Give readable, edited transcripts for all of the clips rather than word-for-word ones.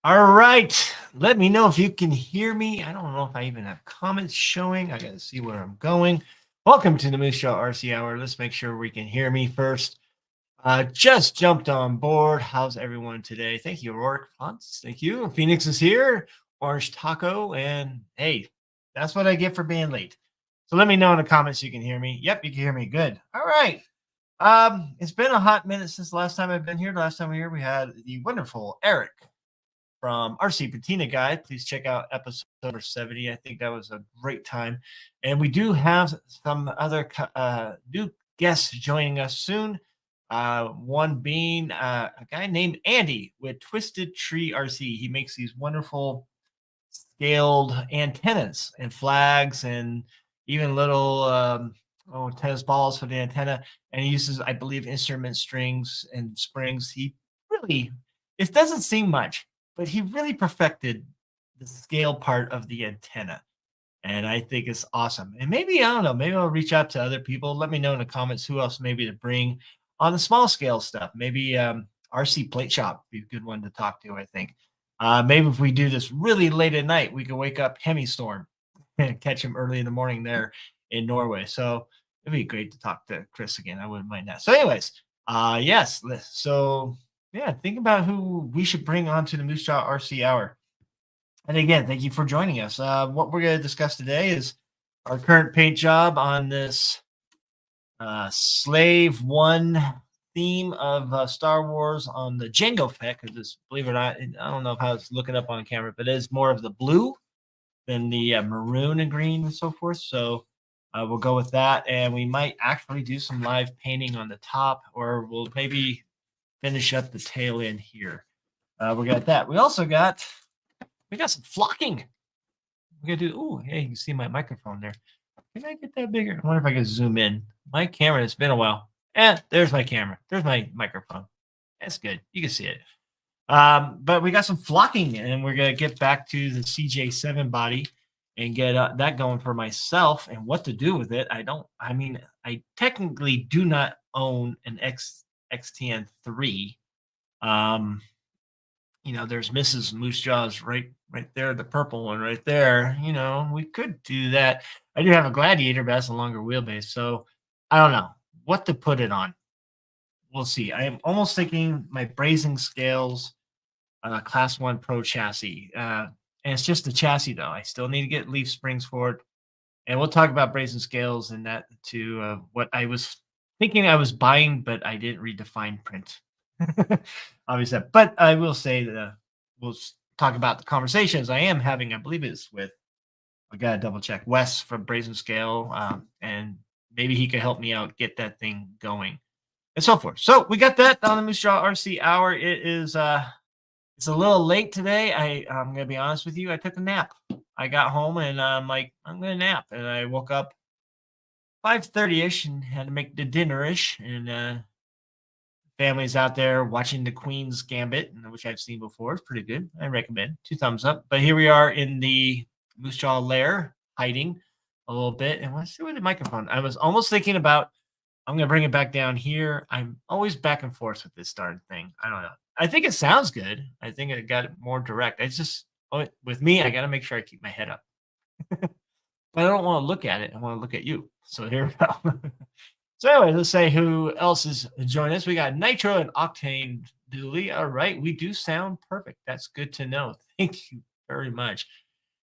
All right. Let me know if you can hear me. I don't know if I even have comments showing. I got to see where I'm going. Welcome to the Moosejaw RC Hour. Let's make sure we can hear me first. Just jumped on board. How's everyone today? Thank you, Rourke Fonts. Thank you. Phoenix is here. Orange Taco. And hey, that's what I get for being late. So let me know in the comments you can hear me. Yep, you can hear me. Good. All right. It's been a hot minute since the last time I've been here. The last time we were here, we had the wonderful Eric from RC Patina Guide. Please check out episode number 70. I think that was a great time. And we do have some other new guests joining us soon. One being a guy named Andy with Twisted Tree RC. He makes these wonderful scaled antennas and flags and even little tennis balls for the antenna. And he uses, I believe, instrument strings and springs. He really, it doesn't seem much, but he really perfected the scale part of the antenna. And I think it's awesome. And maybe, I don't know, maybe I'll reach out to other people. Let me know in the comments who else maybe to bring on the small scale stuff. Maybe RC Plate Shop would be a good one to talk to, I think. Maybe if we do this really late at night, we can wake up Hemi Storm and catch him early in the morning there in Norway. So it'd be great to talk to Chris again. I wouldn't mind that. So anyways, yes. So yeah, think about who we should bring onto the Moosejaw RC Hour. And again, thank you for joining us. What we're going to discuss today is our current paint job on this Slave One theme of Star Wars on the Jango Fett. Because believe it or not, I don't know how it's looking up on camera, but it is more of the blue than the maroon and green and so forth. So we'll go with that. And we might actually do some live painting on the top, or we'll maybe finish up the tail end here. We got that. We also got some flocking. We're gonna do. Oh, hey, you can see my microphone there. Can I get that bigger? I wonder if I can zoom in. My camera. It's been a while. There's my camera. There's my microphone. That's good. You can see it. But we got some flocking, and we're gonna get back to the CJ7 body and get that going for myself. And what to do with it? I technically do not own an XTN3. There's Mrs. Moosejaw's right there, the purple one right there. We could do that. I do have a Gladiator, but that's a longer wheelbase. So I don't know what to put it on. We'll see. I am almost thinking my Brazing Scales Class 1 Pro chassis. And it's just the chassis, though. I still need to get leaf springs for it. And we'll talk about Brazing Scales and that to what I was thinking I was buying, but I didn't read the fine print. Obviously, but I will say that we'll talk about the conversations I am having. I believe it's with, I gotta double check, Wes from Brazen Scale, and maybe he could help me out get that thing going and so forth. So we got that on the Moosejaw RC Hour. It is it's a little late today. I'm gonna be honest with you. I took a nap. I got home and I'm like, I'm gonna nap, and I woke up 5:30ish and had to make the dinner-ish, and families out there watching the Queen's Gambit, which I've seen before. It's pretty good. I recommend. 2 thumbs up. But here we are in the Moosejaw lair, hiding a little bit. And let's see with the microphone. I was almost thinking about, I'm going to bring it back down here. I'm always back and forth with this darn thing. I don't know. I think it sounds good. I think it got it more direct. It's just, with me, I got to make sure I keep my head up. But I don't want to look at it. I want to look at you. So here we go. So anyway, let's say who else is joining us. We got Nitro and Octane Dooley. All right, we do sound perfect. That's good to know. Thank you very much.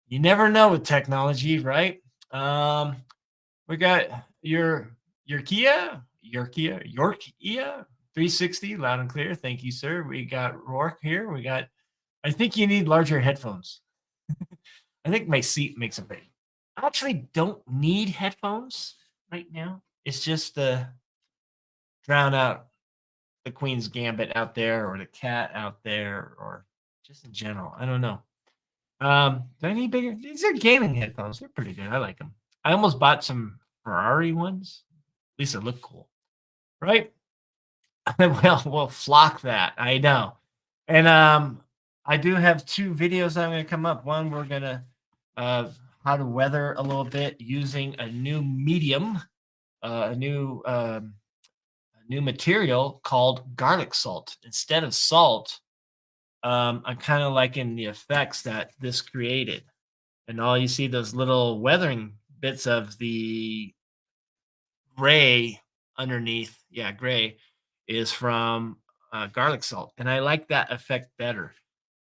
You never know with technology, right? We got your Kia 360, loud and clear. Thank you, sir. We got Rourke here. I think you need larger headphones. I think my seat makes a big. I actually don't need headphones right now. It's just to drown out the Queen's Gambit out there, or the cat out there, or just in general. I don't know. Do I need bigger? These are gaming headphones. They're pretty good. I like them. I almost bought some Ferrari ones. At least they look cool, right? Well, we'll flock that. I know. And I do have 2 videos that I'm going to come up. One, we're going to how to weather a little bit using a new medium. A new material called garlic salt. Instead of salt, I'm kind of liking the effects that this created. And all you see those little weathering bits of the gray underneath, yeah, gray, is from garlic salt. And I like that effect better.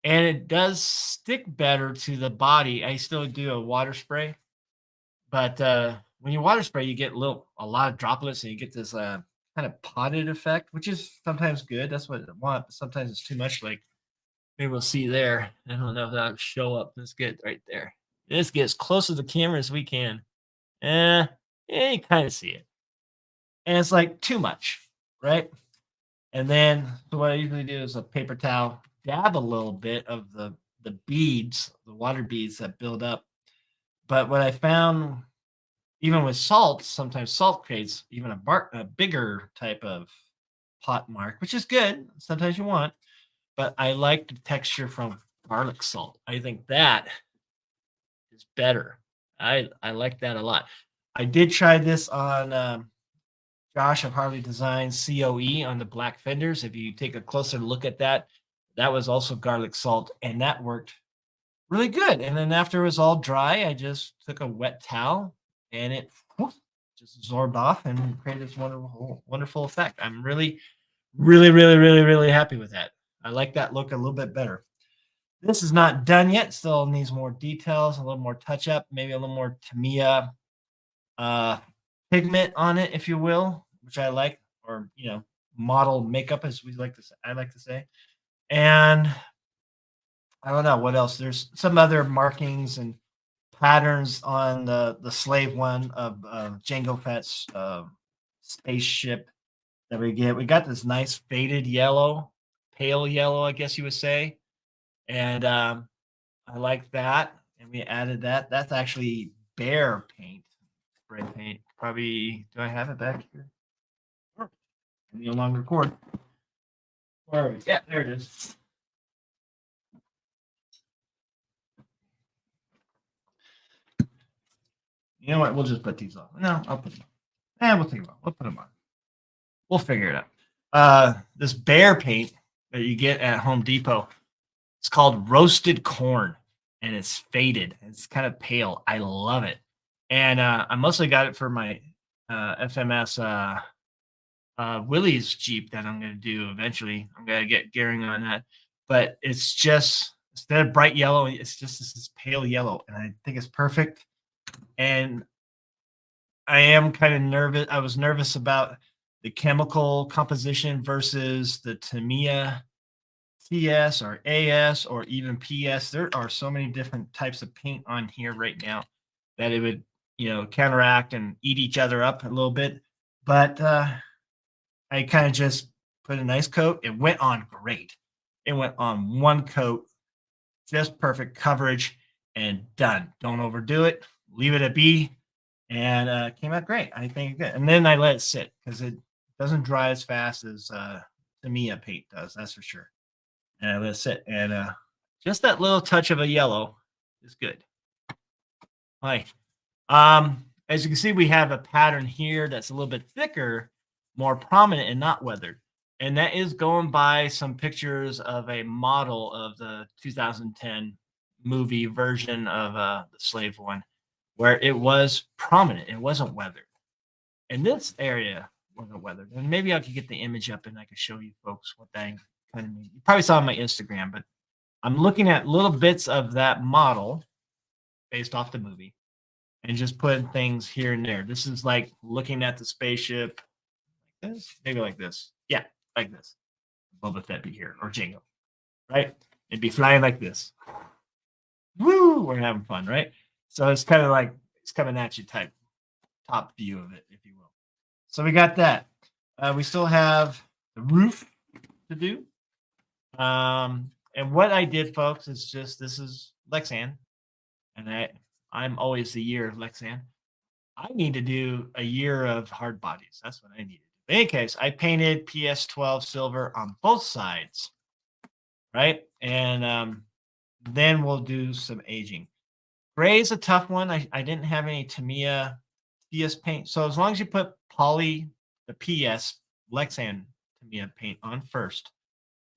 And it does stick better to the body. I still do a water spray, but when you water spray, you get a lot of droplets, and you get this kind of potted effect, which is sometimes good. That's what I want. But sometimes it's too much. Like maybe we'll see there. I don't know if that'll show up. Let's get right there. Let's get as close to the camera as we can. Eh, yeah, you kind of see it, and it's like too much, right? And then so what I usually do is a paper towel, dab a little bit of the beads, the water beads that build up. But what I found, even with salt, sometimes salt creates even a bigger type of pot mark, which is good. Sometimes you want, but I like the texture from garlic salt. I think that is better. I like that a lot. I did try this on Josh of Harley Design COE on the black fenders. If you take a closer look at that, that was also garlic salt, and that worked really good. And then after it was all dry, I just took a wet towel and it whoop, just absorbed off and created this wonderful, wonderful effect. I'm really, really, really, really, really happy with that. I like that look a little bit better. This is not done yet. Still needs more details, a little more touch up, maybe a little more Tamiya uh, pigment on it, if you will, which I like, or model makeup, as we like to say. I like to say, and I don't know what else. There's some other markings and patterns on the slave one of Jango Fett's spaceship that we get. We got this nice faded yellow, pale yellow, I guess you would say, and I like that. And we added that. That's actually bear paint, spray paint. Probably, do I have it back here? Sure. No longer record. Where are we? Yeah, there it is. You know what? We'll just put these on. No, I'll put them on. We'll think about it. We'll put them on. We'll figure it out. This bear paint that you get at Home Depot, it's called roasted corn, and it's faded. It's kind of pale. I love it. And I mostly got it for my FMS Willie's Jeep that I'm going to do eventually. I'm going to get gearing on that. But it's just, instead of bright yellow, it's just this pale yellow. And I think it's perfect. And I am kind of nervous. I was nervous about the chemical composition versus the Tamiya TS or AS or even PS. There are so many different types of paint on here right now that it would, counteract and eat each other up a little bit. But I kind of just put a nice coat. It went on great. It went on one coat, just perfect coverage, and done. Don't overdo it. Leave it at B, and came out great. I think good. And then I let it sit because it doesn't dry as fast as Tamiya paint does. That's for sure. And I let it sit, and just that little touch of a yellow is good. Hi. As you can see, we have a pattern here that's a little bit thicker, more prominent, and not weathered. And that is going by some pictures of a model of the 2010 movie version of the slave one, where it was prominent. It wasn't weathered. And this area wasn't weathered. And maybe I could get the image up and I could show you folks what that kind of means. You probably saw on my Instagram, but I'm looking at little bits of that model based off the movie and just putting things here and there. This is like looking at the spaceship like this, maybe like this. Yeah, like this. Boba Fett be here, or Jango, right? It'd be flying like this. Woo! We're having fun, right? So it's kind of like it's coming at you type top view of it, if you will. So we got that. We still have the roof to do. And what I did, folks, is just this is Lexan, and I'm always the year of Lexan. I need to do a year of hard bodies. That's what I need to do. In any case, I painted PS12 silver on both sides, right? And then we'll do some aging. Gray is a tough one. I didn't have any Tamiya PS paint. So as long as you put the PS Lexan Tamiya paint on first,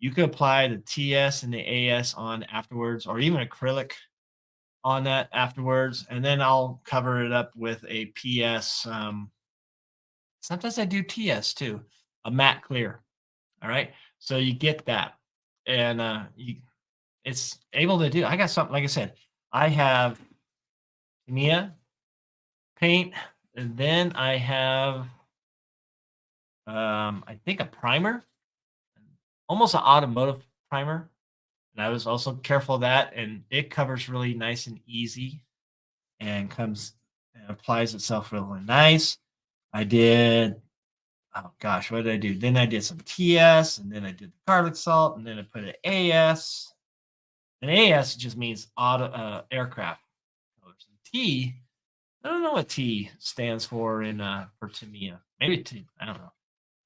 You could apply the TS and the AS on afterwards, or even acrylic on that afterwards, and then I'll cover it up with a PS. Sometimes I do TS too, a matte clear. All right, so you get that, and it's able to do. I got something like I said. I have Mia paint, and then I have I think a primer, almost an automotive primer. And I was also careful of that, and it covers really nice and easy and comes and applies itself really nice. I did, oh gosh, what did I do? Then I did some TS, and then I did the garlic salt, and then I put an AS. And AS just means auto aircraft colors. And T, I don't know what T stands for in for Tamiya. Maybe T, I don't know.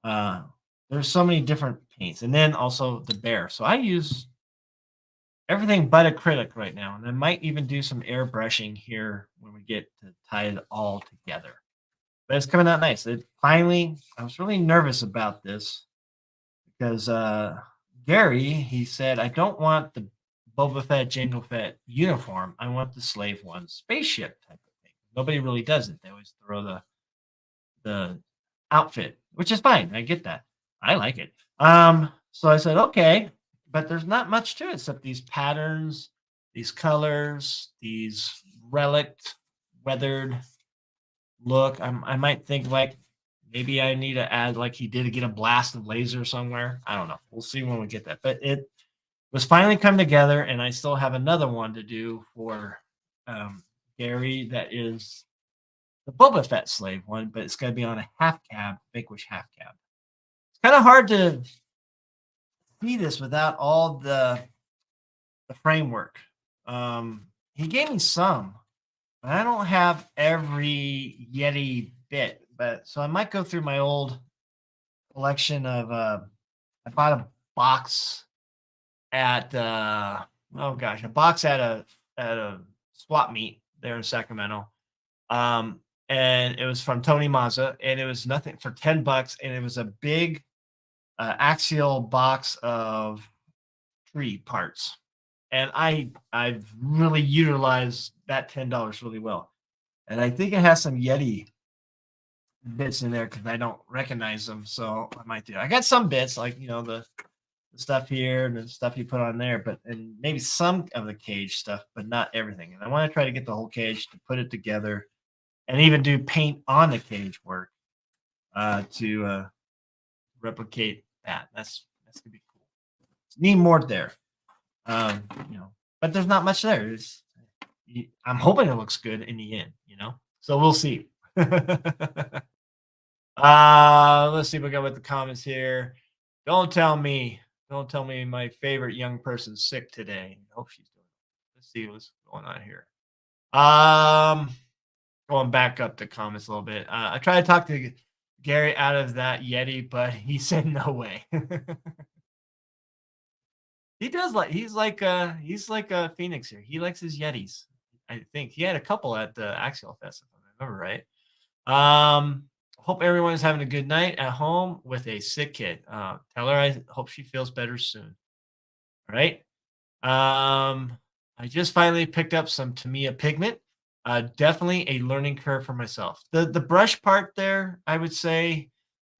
Uh, there's so many different paints, and then also the bear. So I use everything but acrylic right now, and I might even do some airbrushing here when we get to tie it all together. But it's coming out nice. It finally, I was really nervous about this because Gary, he said, I don't want the Boba Fett, Jango Fett uniform. I want the slave one, spaceship type of thing. Nobody really does it. They always throw the outfit, which is fine. I get that. I like it. So I said, okay, but there's not much to it except these patterns, these colors, these relict, weathered look. I might think like maybe I need to add like he did to get a blast of laser somewhere. I don't know. We'll see when we get that. But it was finally come together, and I still have another one to do for Gary that is the Boba Fett slave one, but it's going to be on a half cab, Vanquish half cab. It's kind of hard to see this without all the framework. He gave me some, but I don't have every Yeti bit. But so I might go through my old collection of. I bought a box at oh gosh, a box at a swap meet there in Sacramento. And it was from Tony Mazza, and it was nothing for $10, and it was a big axial box of tree parts. And I've really utilized that $10 really well. And I think it has some Yeti bits in there because I don't recognize them. So I might do. I got some bits like the stuff here and the stuff you put on there, but and maybe some of the cage stuff, but not everything. And I want to try to get the whole cage to put it together and even do paint on the cage work to replicate that. That's gonna be cool. Need more there. Um, you know, but there's not much there. I'm hoping it looks good in the end. So we'll see. Let's see what we got with the comments here. Don't tell me, don't tell me my favorite young person's sick today. I hope she's doing. Let's see what's going on here. Um, Going back up the comments a little bit. I tried to talk to Gary out of that Yeti, but he said no way. He does like he's like a Phoenix here. He likes his Yetis. I think he had a couple at the Axial Fest, if I remember right. Hope everyone's having a good night at home with a sick kid. Tell her I hope she feels better soon. All right. I just finally picked up some Tamiya pigment. Definitely a learning curve for myself. The brush part there, I would say,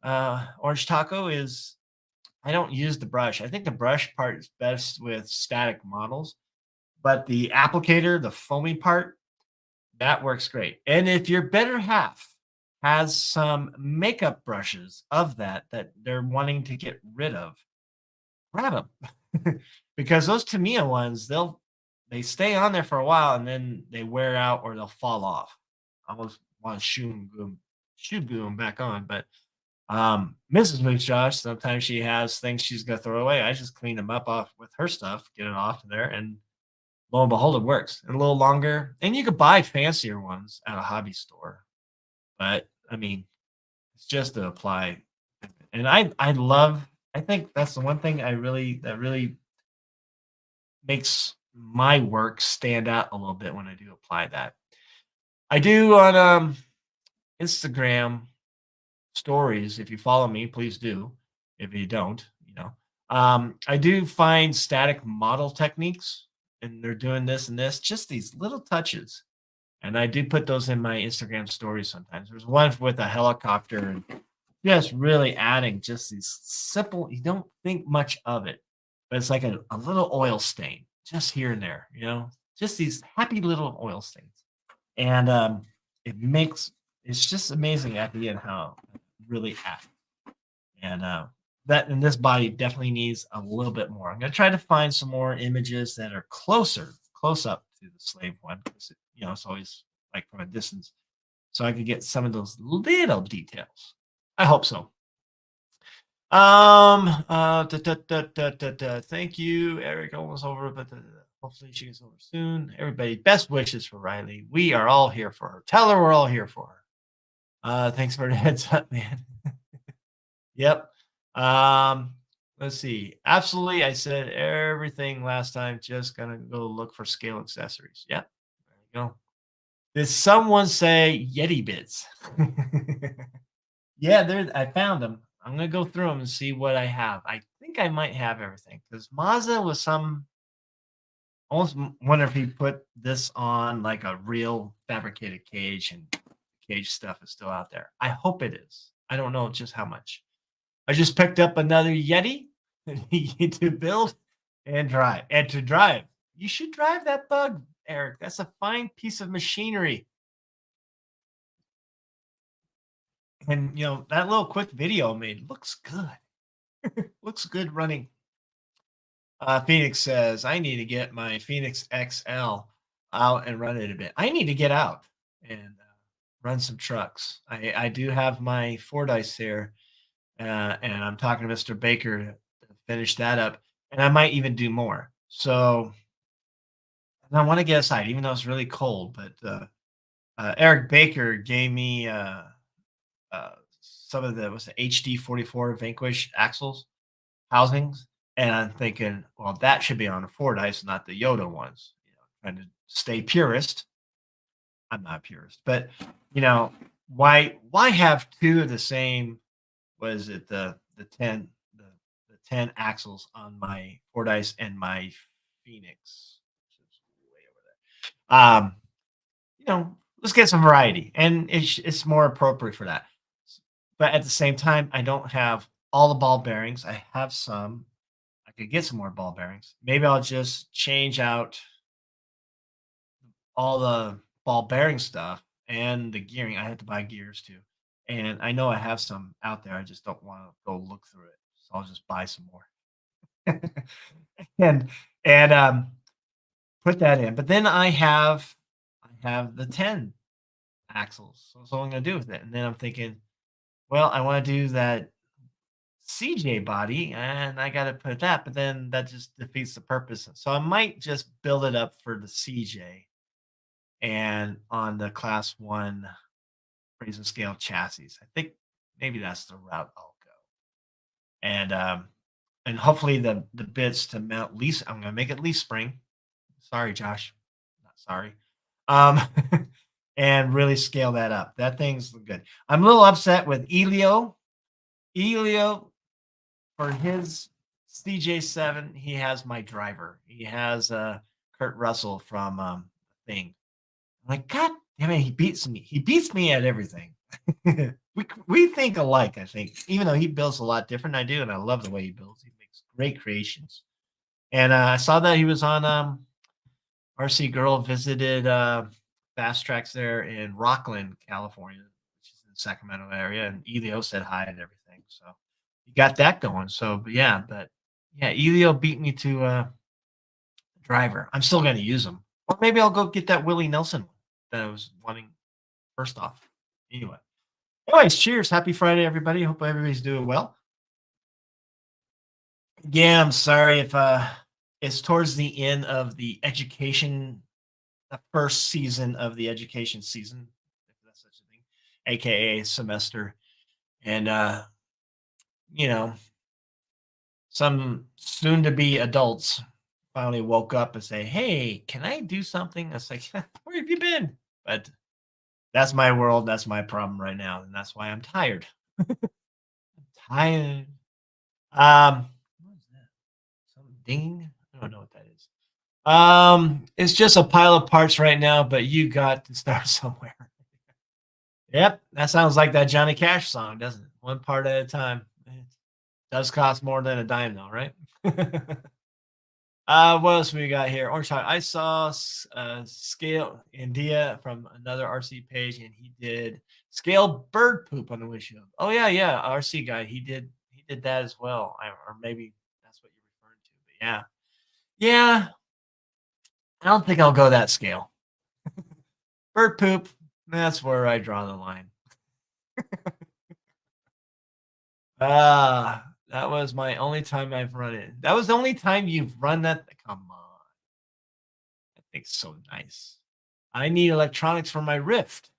Orange Taco is I don't use the brush. I think the brush part is best with static models, but the applicator, the foamy part, that works great. And if your better half has some makeup brushes of that they're wanting to get rid of, grab them because those Tamiya ones they stay on there for a while and then they wear out or they'll fall off. I almost want to glue them back on, but Mrs. Moose Josh, sometimes she has things she's gonna throw away. I just clean them up off with her stuff, get it off there, and lo and behold, it works. And a little longer. And you could buy fancier ones at a hobby store. But I mean, it's just to apply. And I think that's the one thing that really makes my work stand out a little bit when I do apply that. I do on Instagram stories. If you follow me, please do. If you don't, I do find static model techniques, and they're doing this and this, just these little touches. And I do put those in my Instagram stories sometimes. There's one with a helicopter and just really adding just these simple, you don't think much of it, but it's like a little oil stain just here and there, just these happy little oil stains. And it makes, it's just amazing at the end how it really acts. And that and this body definitely needs a little bit more. I'm going to try to find some more images that are close up to the slave one, because it's always like from a distance, so I could get some of those little details. I hope so. Thank you, Eric. Almost over, but hopefully she gets over soon. Everybody, best wishes for Riley. We are all here for her. Tell her we're all here for her. Thanks for the heads up, man. Yep. Um, let's see. Absolutely, I said everything last time. Just gonna go look for scale accessories. Yep. There you go. Did someone say Yeti bits? Yeah, there. I found them. I'm gonna go through them and see what I have. I think I might have everything because Mazda was some. Almost wonder if he put this on like a real fabricated cage, and cage stuff is still out there. I hope it is. I don't know just how much. I just picked up another Yeti to build and drive. And to drive, you should drive that bug, Eric. That's a fine piece of machinery. And that little quick video I made looks good. Looks good running. Phoenix says, I need to get my Phoenix XL out and run it a bit. I need to get out and run some trucks. I do have my Fordyce here, and I'm talking to Mr. Baker to finish that up, and I might even do more. So, and I want to get aside, even though it's really cold. But Eric Baker gave me some of the HD 44 Vanquish axles housings, and I'm thinking, well, that should be on a Fordyce, not the Yoda ones. Trying to stay purist. I'm not a purist, but why have two of the same? Was it the 10 the 10 axles on my Fordyce and my Phoenix, which is way over there. Let's get some variety, and it's more appropriate for that. But at the same time, I don't have all the ball bearings. I have some. I could get some more ball bearings. Maybe I'll just change out all the ball bearing stuff and the gearing. I had to buy gears too. And I know I have some out there. I just don't want to go look through it. So I'll just buy some more. and and put that in. But then I have the 10 axles. So what I'm gonna do with it. And then I'm thinking, well, I want to do that CJ body and I gotta put that, but then that just defeats the purpose. So I might just build it up for the CJ and on the class one Brazen scale chassis. I think maybe that's the route I'll go. And hopefully the bits to mount lease. I'm gonna make it leaf spring. Sorry, Josh. Not sorry. Um and really scale that up. That thing's good. I'm a little upset with Elio. Elio, for his CJ7, he has my driver. He has Kurt Russell from Thing. I'm like, God damn it, he beats me. He beats me at everything. we think alike, I think, even though he builds a lot different than I do, and I love the way he builds. He makes great creations. And I saw that he was on RC Girl visited Fast Tracks there in Rockland, California, which is in the Sacramento area, and Elio said hi and everything. So you got that going. So but yeah, Elio beat me to driver. I'm still going to use them, or maybe I'll go get that Willie Nelson one that I was wanting first off. Anyways, cheers. Happy Friday, everybody. Hope everybody's doing well. Yeah, I'm sorry if it's towards the end of the education, the first season of the education season, if that's such a thing, aka semester. And you know, some soon to be adults finally woke up and say, "Hey, can I do something?" I was like, "Where have you been?" But that's my world. That's my problem right now, and that's why I'm tired. Tired. What is this? Ding. I don't know what that is. It's just a pile of parts right now, but you got to start somewhere. Yep, that sounds like that Johnny Cash song, doesn't it? One part at a time. It does cost more than a dime, though, right? What else we got here? Orange Heart. I saw Scale India from another RC page, and he did scale bird poop on the windshield. Oh yeah, yeah, RC guy. He did that as well. Or maybe that's what you're referring to. But yeah, yeah. I don't think I'll go that scale. Bird poop. That's where I draw the line. That was my only time I've run it. That was the only time you've run that. Come on, that thing's so nice. I need electronics for my Rift.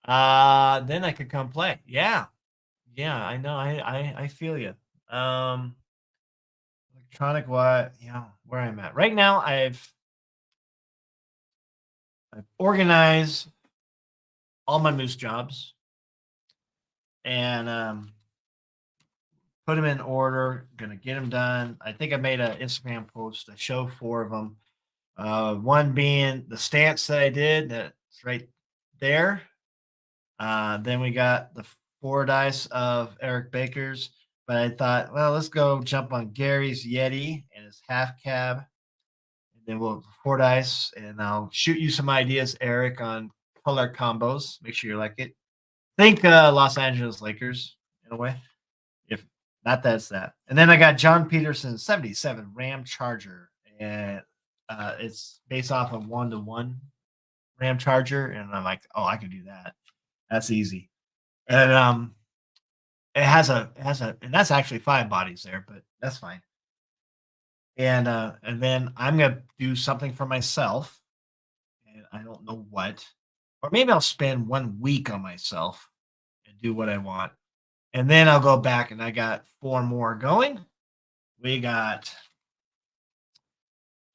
Then I could come play. Yeah, yeah, I know. I feel you. Um, electronic what? Yeah, where I'm at right now. I've organized all my moose jobs and put them in order. Gonna get them done. I think I made an Instagram post. I show four of them. One being the stance that I did. That's right there. Then we got the four dice of Eric Baker's. But I thought, well, let's go jump on Gary's Yeti and his half cab. And then we'll four dice, and I'll shoot you some ideas, Eric, on color combos. Make sure you like it. Think Los Angeles Lakers in a way. If not, that's that. And then I got John Peterson's 77 Ram Charger. And it's based off of 1-to-1 Ram Charger. And I'm like, oh, I could do that. That's easy. And it has a and that's actually five bodies there, but that's fine. And then I'm gonna do something for myself, and I don't know what. Or maybe I'll spend 1 week on myself and do what I want. And then I'll go back and I got four more going. We got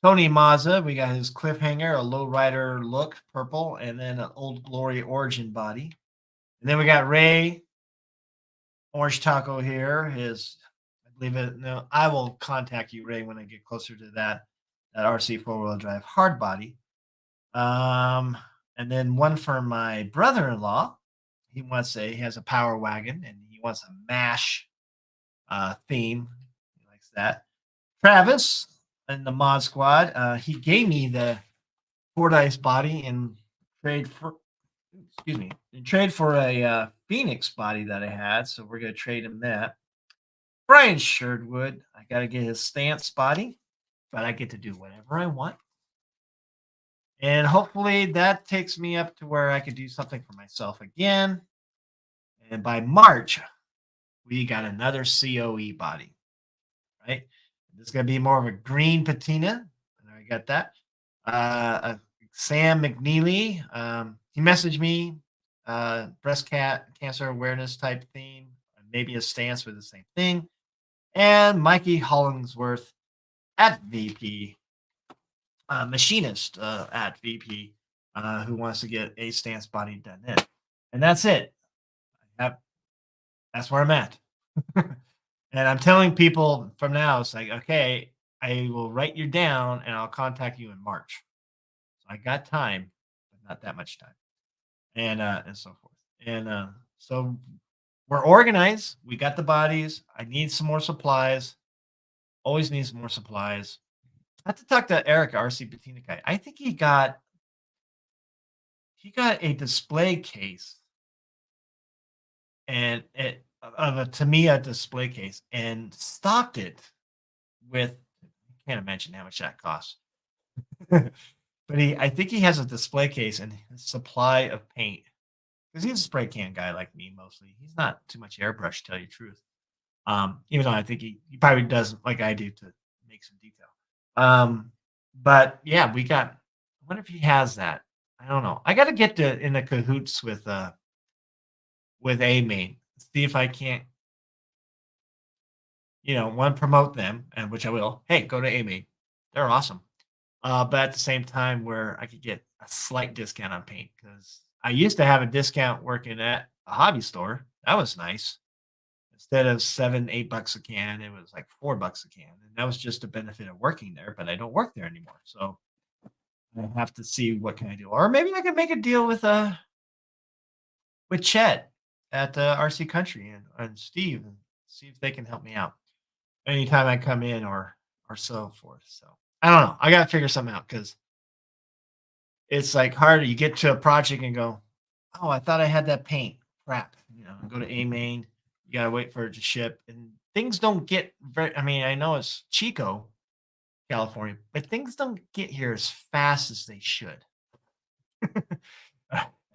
Tony Mazza, we got his cliffhanger, a lowrider look, purple, and then an old glory origin body. And then we got Ray Orange Taco here. His, I believe it. No, I will contact you, Ray, when I get closer to that RC four-wheel drive hard body. And then one for my brother-in-law. He has a power wagon and he wants a mash theme. He likes that. Travis in the mod squad. He gave me the Fordyce body in trade for a Phoenix body that I had, so we're gonna trade him that. Brian Sherwood, I gotta get his stance body, but I get to do whatever I want. And hopefully that takes me up to where I could do something for myself again. And by March, we got another COE body, right? This is gonna be more of a green patina. And I got that. Sam McNeely, he messaged me, breast cancer awareness type theme, maybe a stance with the same thing. And Mikey Hollingsworth at VP, machinist at VP, who wants to get a stance body done in. And that's it. That's where I'm at. And I'm telling people from now, it's like, okay, I will write you down and I'll contact you in March. So I got time, but not that much time. And so forth. And so we're organized. We got the bodies. I need some more supplies. Always need some more supplies. I have to talk to Eric, RC Patina guy. I think he got a display case and it of a Tamiya display case and stocked it with, I can't imagine how much that costs. But I think he has a display case and a supply of paint because he's a spray can guy like me mostly. He's not too much airbrush, to tell you the truth. Even though I think he probably does like I do to make some detail. But yeah, I wonder if he has that. I don't know. I got to get in the cahoots with A-Main. See if I can't, one, promote them, and which I will. Hey, go to A-Main. They're awesome. But at the same time, where I could get a slight discount on paint because I used to have a discount working at a hobby store. That was nice. Instead of 7, $8 a can, it was like $4 a can. And that was just a benefit of working there, but I don't work there anymore. So I have to see what can I do. Or maybe I can make a deal with Chet at RC Country and Steve and see if they can help me out anytime I come in or so forth. So I don't know. I gotta figure something out because it's like harder. You get to a project and go, oh, I thought I had that paint. Crap. Go to A main. You gotta wait for it to ship. And things don't get very I mean, I know it's Chico, California, but things don't get here as fast as they should.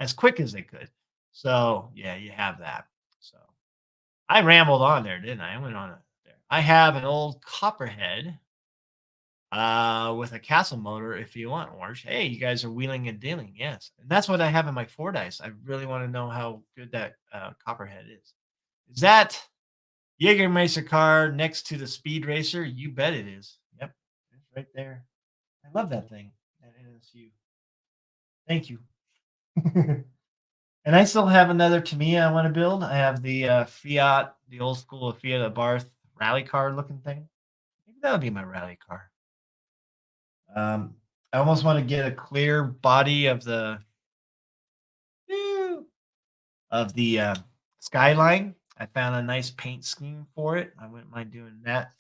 As quick as they could. So yeah, you have that. So I rambled on there, didn't I? I went on there. I have an old copperhead with a castle motor if you want, Orange. Hey, you guys are wheeling and dealing. Yes. And that's what I have in my Fordyce. I really want to know how good that copperhead is. Is that Jägermeister car next to the Speed Racer? You bet it is. Yep. It's right there. I love that thing. That NSU. Thank you. And I still have another Tamiya I want to build. I have the Fiat, the old school Fiat Abarth rally car looking thing. Maybe that would be my rally car. I almost want to get a clear body of the skyline. I found a nice paint scheme for it. I wouldn't mind doing that.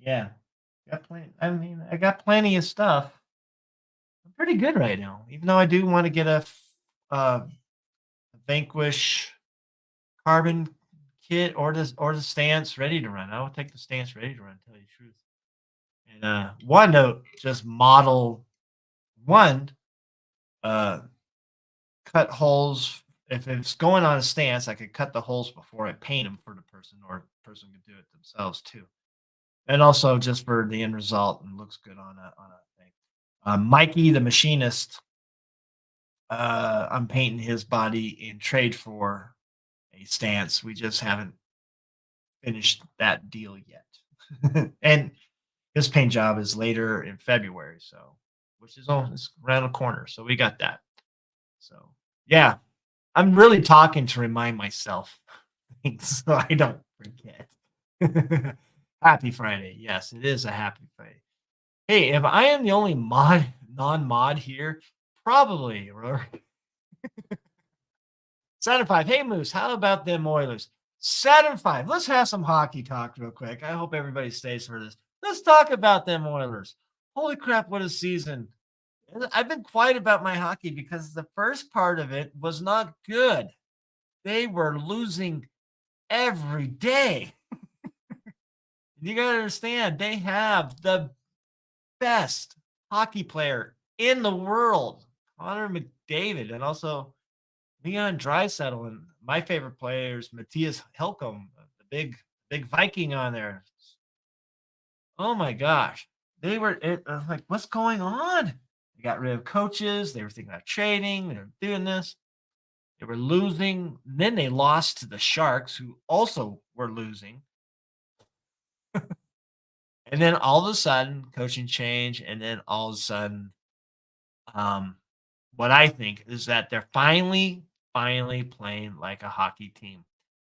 Yeah, got plenty. I mean, I got plenty of stuff. I'm pretty good right now, even though I do want to get a Vanquish carbon kit or the stance ready to run. I would take the stance ready to run, tell you the truth. And one to just model one, cut holes. If it's going on a stance, I could cut the holes before I paint them for the person, or the person could do it themselves too. And also just for the end result and looks good on a thing. Mikey the machinist, I'm painting his body in trade for a stance. We just haven't finished that deal yet. And his paint job is later in February, so which is it's around the corner. So we got that. So yeah, I'm really talking to remind myself things so I don't forget. Happy Friday. Yes, it is a happy Friday. Hey, if I am the only non-mod here, probably. 7-5. Hey, Moose, how about them Oilers? 7-5. Let's have some hockey talk real quick. I hope everybody stays for this. Let's talk about them Oilers. Holy crap, what a season. I've been quiet about my hockey because the first part of it was not good. They were losing every day. You got to understand, they have the best hockey player in the world, Connor McDavid, and also Leon Draisaitl, and my favorite player is Matthias Helcom, the big Viking on there. Oh my gosh, they were like, what's going on? They got rid of coaches. They were thinking about trading. They were doing this. They were losing. And then they lost to the Sharks, who also were losing. And then all of a sudden, coaching change, and then all of a sudden, what I think is that they're finally playing like a hockey team.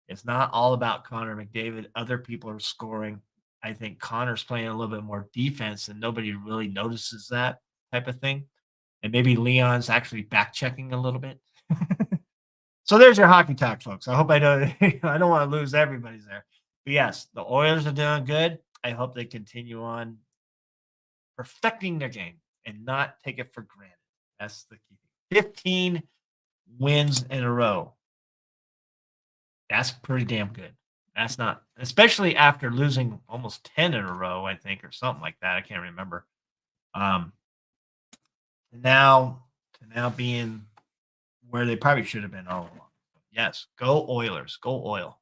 It's not all about Connor McDavid. Other people are scoring. I think Connor's playing a little bit more defense, and nobody really notices that type of thing. And maybe Leon's actually back checking a little bit. So there's your hockey talk, folks. I hope I don't I don't want to lose everybody's there. But yes, the Oilers are doing good. I hope they continue on perfecting their game and not take it for granted. That's the key. 15 wins in a row. That's pretty damn good. That's not, especially after losing almost 10 in a row, I think, or something like that. I can't remember. Um, now being where they probably should have been all along. Yes, go Oilers, go Oil.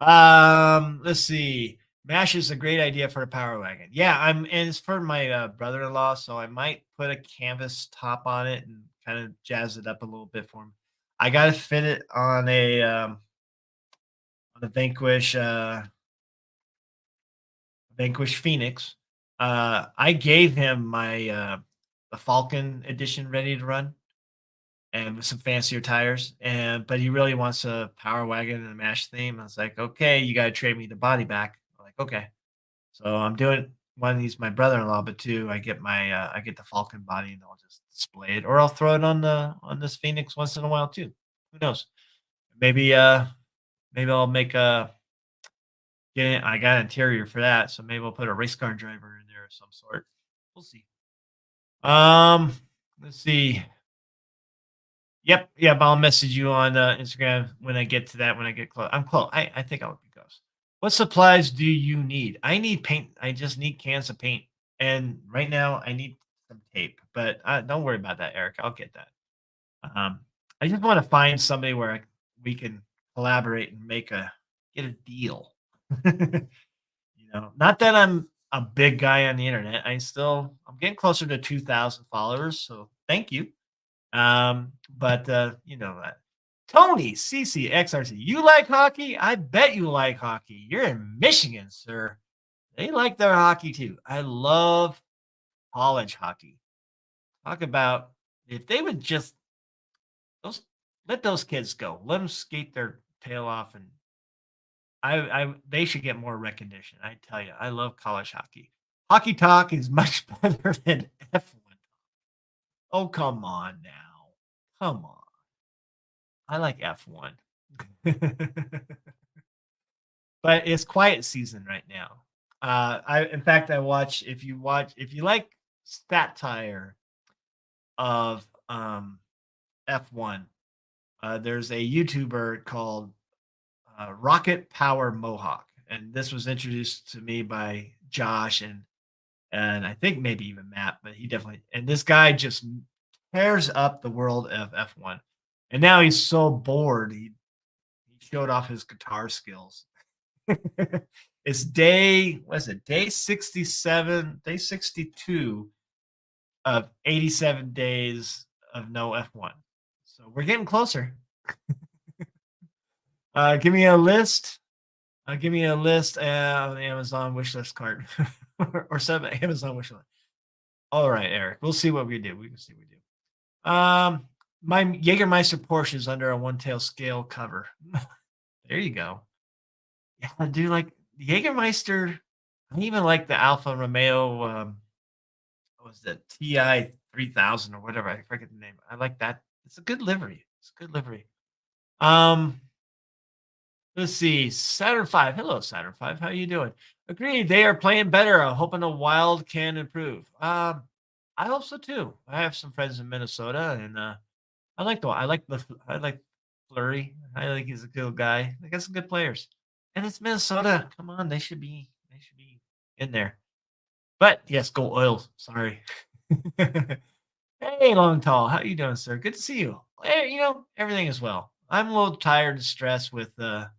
Let's see. Mash is a great idea for a power wagon. Yeah, and it's for my brother-in-law, so I might put a canvas top on it and kind of jazz it up a little bit for him. I got to fit it on a Vanquish Vanquish Phoenix. I gave him my the Falcon edition ready to run, and with some fancier tires. And but he really wants a power wagon and a mash theme. I was like, okay, you got to trade me the body back. I'm like, okay. So I'm doing one. He's my brother-in-law, but two, I get the Falcon body and I'll just display it, or I'll throw it on this Phoenix once in a while too. Who knows? Maybe maybe I'll make a get. I got an interior for that, so maybe I'll put a race car driver in there of some sort. We'll see. Um, let's see. Yep, yep. I'll message you on Instagram when I get to that. When I get close, I'm close. I think I'll be close. What supplies do you need? I need paint. I just need cans of paint, and right now I need some tape. But don't worry about that, Eric. I'll get that. Um, I just want to find somebody where we can collaborate and make a get a deal. Not that I'm a big guy on the internet. I'm getting closer to 2,000 followers. So thank you. But Tony CCXRC, you like hockey? I bet you like hockey. You're in Michigan, sir. They like their hockey too. I love college hockey. Talk about if they would just those let those kids go. Let them skate their tail off, and I they should get more recognition. I tell you, I love college hockey. Hockey talk is much better than F1. Oh, come on now. Come on. I like F1. But it's quiet season right now. I in fact I watch if you like satire of F1, there's a YouTuber called Rocket Power Mohawk, and this was introduced to me by Josh and I think maybe even Matt, but he definitely and this guy just tears up the world of F1. And now he's so bored, he showed off his guitar skills. It's day 67, day 62 of 87 days of no F1. So we're getting closer. Give me a list. Give me a list on the Amazon wish list card or some Amazon wish list. All right, Eric. We'll see what we do. We can see what we do. My Jägermeister Porsche is under a one-tail scale cover. There you go. Yeah, I do like the Jägermeister. I even like the Alfa Romeo. What was that TI 3000 or whatever? I forget the name. I like that. It's a good livery. It's a good livery. Um, let's see. Saturn 5. Hello, Saturn 5. How you doing? Agreed. They are playing better. I'm hoping the Wild can improve. I hope so too. I have some friends in Minnesota, and I like Flurry. I think he's a good guy. They got some good players. And it's Minnesota. Come on, they should be in there. But yes, go Oils. Sorry. Hey, Long Tall, how you doing, sir? Good to see you. Everything is well. I'm a little tired and stressed with the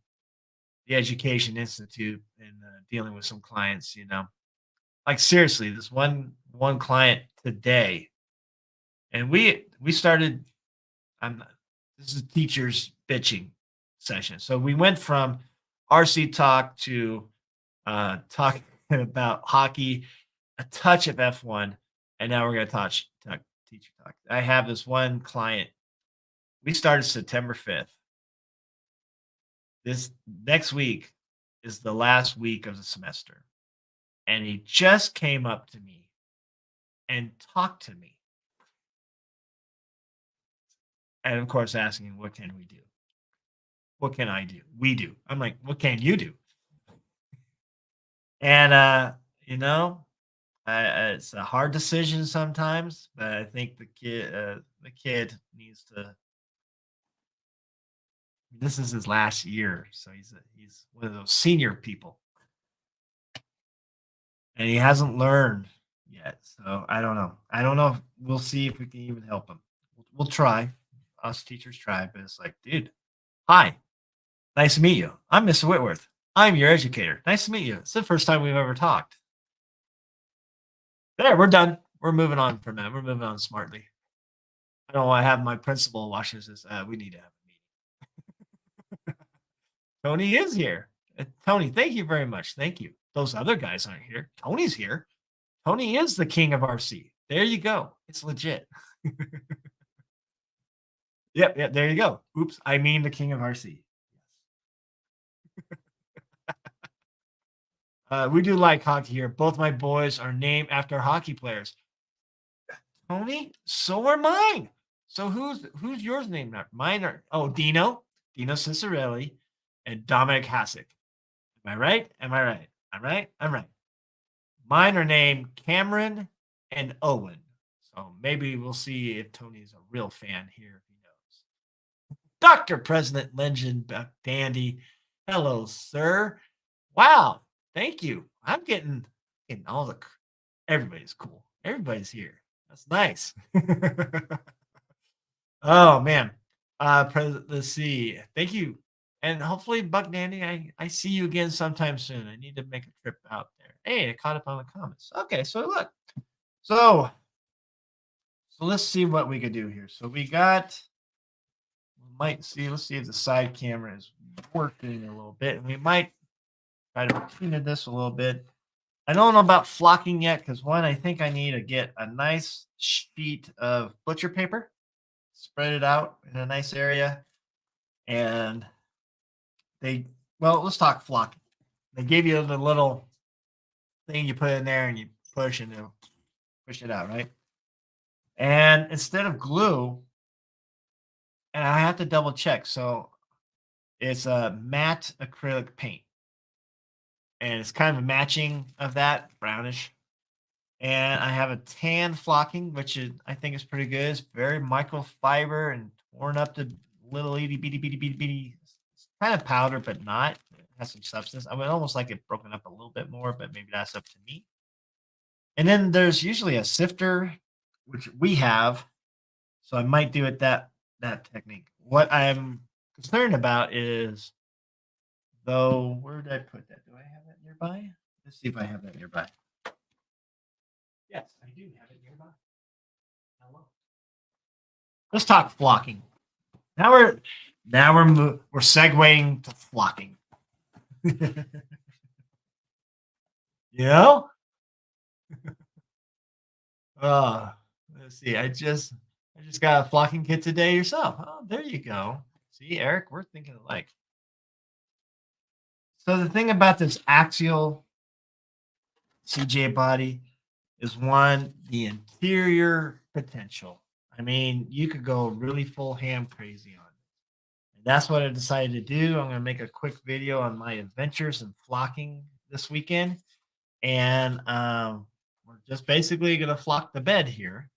Education Institute and dealing with some clients. Like seriously, this one client today, and we started. I'm not, this is teachers bitching session. So we went from RC talk to talking about hockey, a touch of F1, and now we're going to talk teacher talk. I have this one client. We started September 5th. This next week is the last week of the semester. And he just came up to me and talked to me. And of course, asking, what can we do? What can I do? We do. I'm like, what can you do? And, you know, it's a hard decision sometimes, but I think the kid needs to. This is his last year, so he's one of those senior people, and he hasn't learned yet. So I don't know. I don't know. We'll see if we can even help him. We'll try. Us teachers try, but it's like, dude, hi, nice to meet you. I'm Mr. Whitworth. I'm your educator. Nice to meet you. It's the first time we've ever talked. There, we're done. We're moving on from that. We're moving on smartly. I know I have my principal watching this. We need to have a meeting. Tony is here. Tony, thank you very much. Thank you. Those other guys aren't here. Tony's here. Tony is the king of RC. There you go. It's legit. Yep, yep, there you go. Oops, I mean the king of RC. We do like hockey here. Both my boys are named after hockey players. Tony, so are mine. So who's yours named after? Mine are Dino Cicerelli, and Dominic Hasek. Am I right? Am I right? I'm right. I'm right. Mine are named Cameron and Owen. So maybe we'll see if Tony's a real fan here. If he knows. Dr. President Legend Buck Dandy. Hello, sir. Wow. Thank you. I'm getting all the everybody's cool. Everybody's here. That's nice. Oh man. Let's see. Thank you. And hopefully, Buck Dandy, I see you again sometime soon. I need to make a trip out there. Hey, I caught up on the comments. Okay, so look. So so let's see what we could do here. So we might see, let's see if the side camera is working a little bit. And we might try to tune this a little bit. I don't know about flocking yet because one, I think I need to get a nice sheet of butcher paper, spread it out in a nice area, and they well, let's talk flocking. They gave you the little thing you put in there and you push and it'll push it out, right? And instead of glue, and I have to double check. So it's a matte acrylic paint, and it's kind of a matching of that brownish. And I have a tan flocking, which I think is pretty good. It's very microfiber and torn up to little itty bitty bitty bitty bitty, kind of powder, but not. It has some substance. I would almost like it broken up a little bit more, but maybe that's up to me. And then there's usually a sifter, which we have, so I might do it that technique. What I'm concerned about is though, where did I put that? Do I have that nearby? Let's see if I have that nearby. Yes, I do have it nearby. Hello. Let's talk flocking. Now we're segueing to flocking. you know? Uh, let's see. I just got a flocking kit today yourself. Oh, there you go. See, Eric, we're thinking alike. So the thing about this axial CJ body is one, the interior potential. I mean, you could go really full ham crazy on it. And that's what I decided to do. I'm going to make a quick video on my adventures in flocking this weekend. And we're just basically going to flock the bed here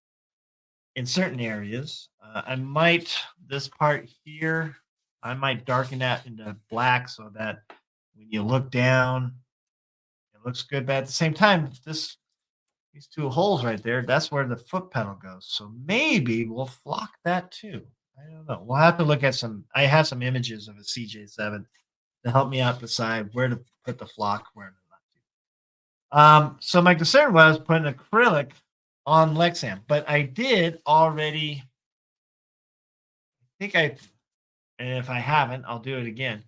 in certain areas. I might, this part here, I might darken that into black so that when you look down, it looks good. But at the same time, these two holes right there, that's where the foot pedal goes. So maybe we'll flock that too. I don't know. We'll have to look at I have some images of a CJ7 to help me out decide where to put the flock, where not to. So my concern was putting acrylic on Lexan, but I did already. And if I haven't, I'll do it again.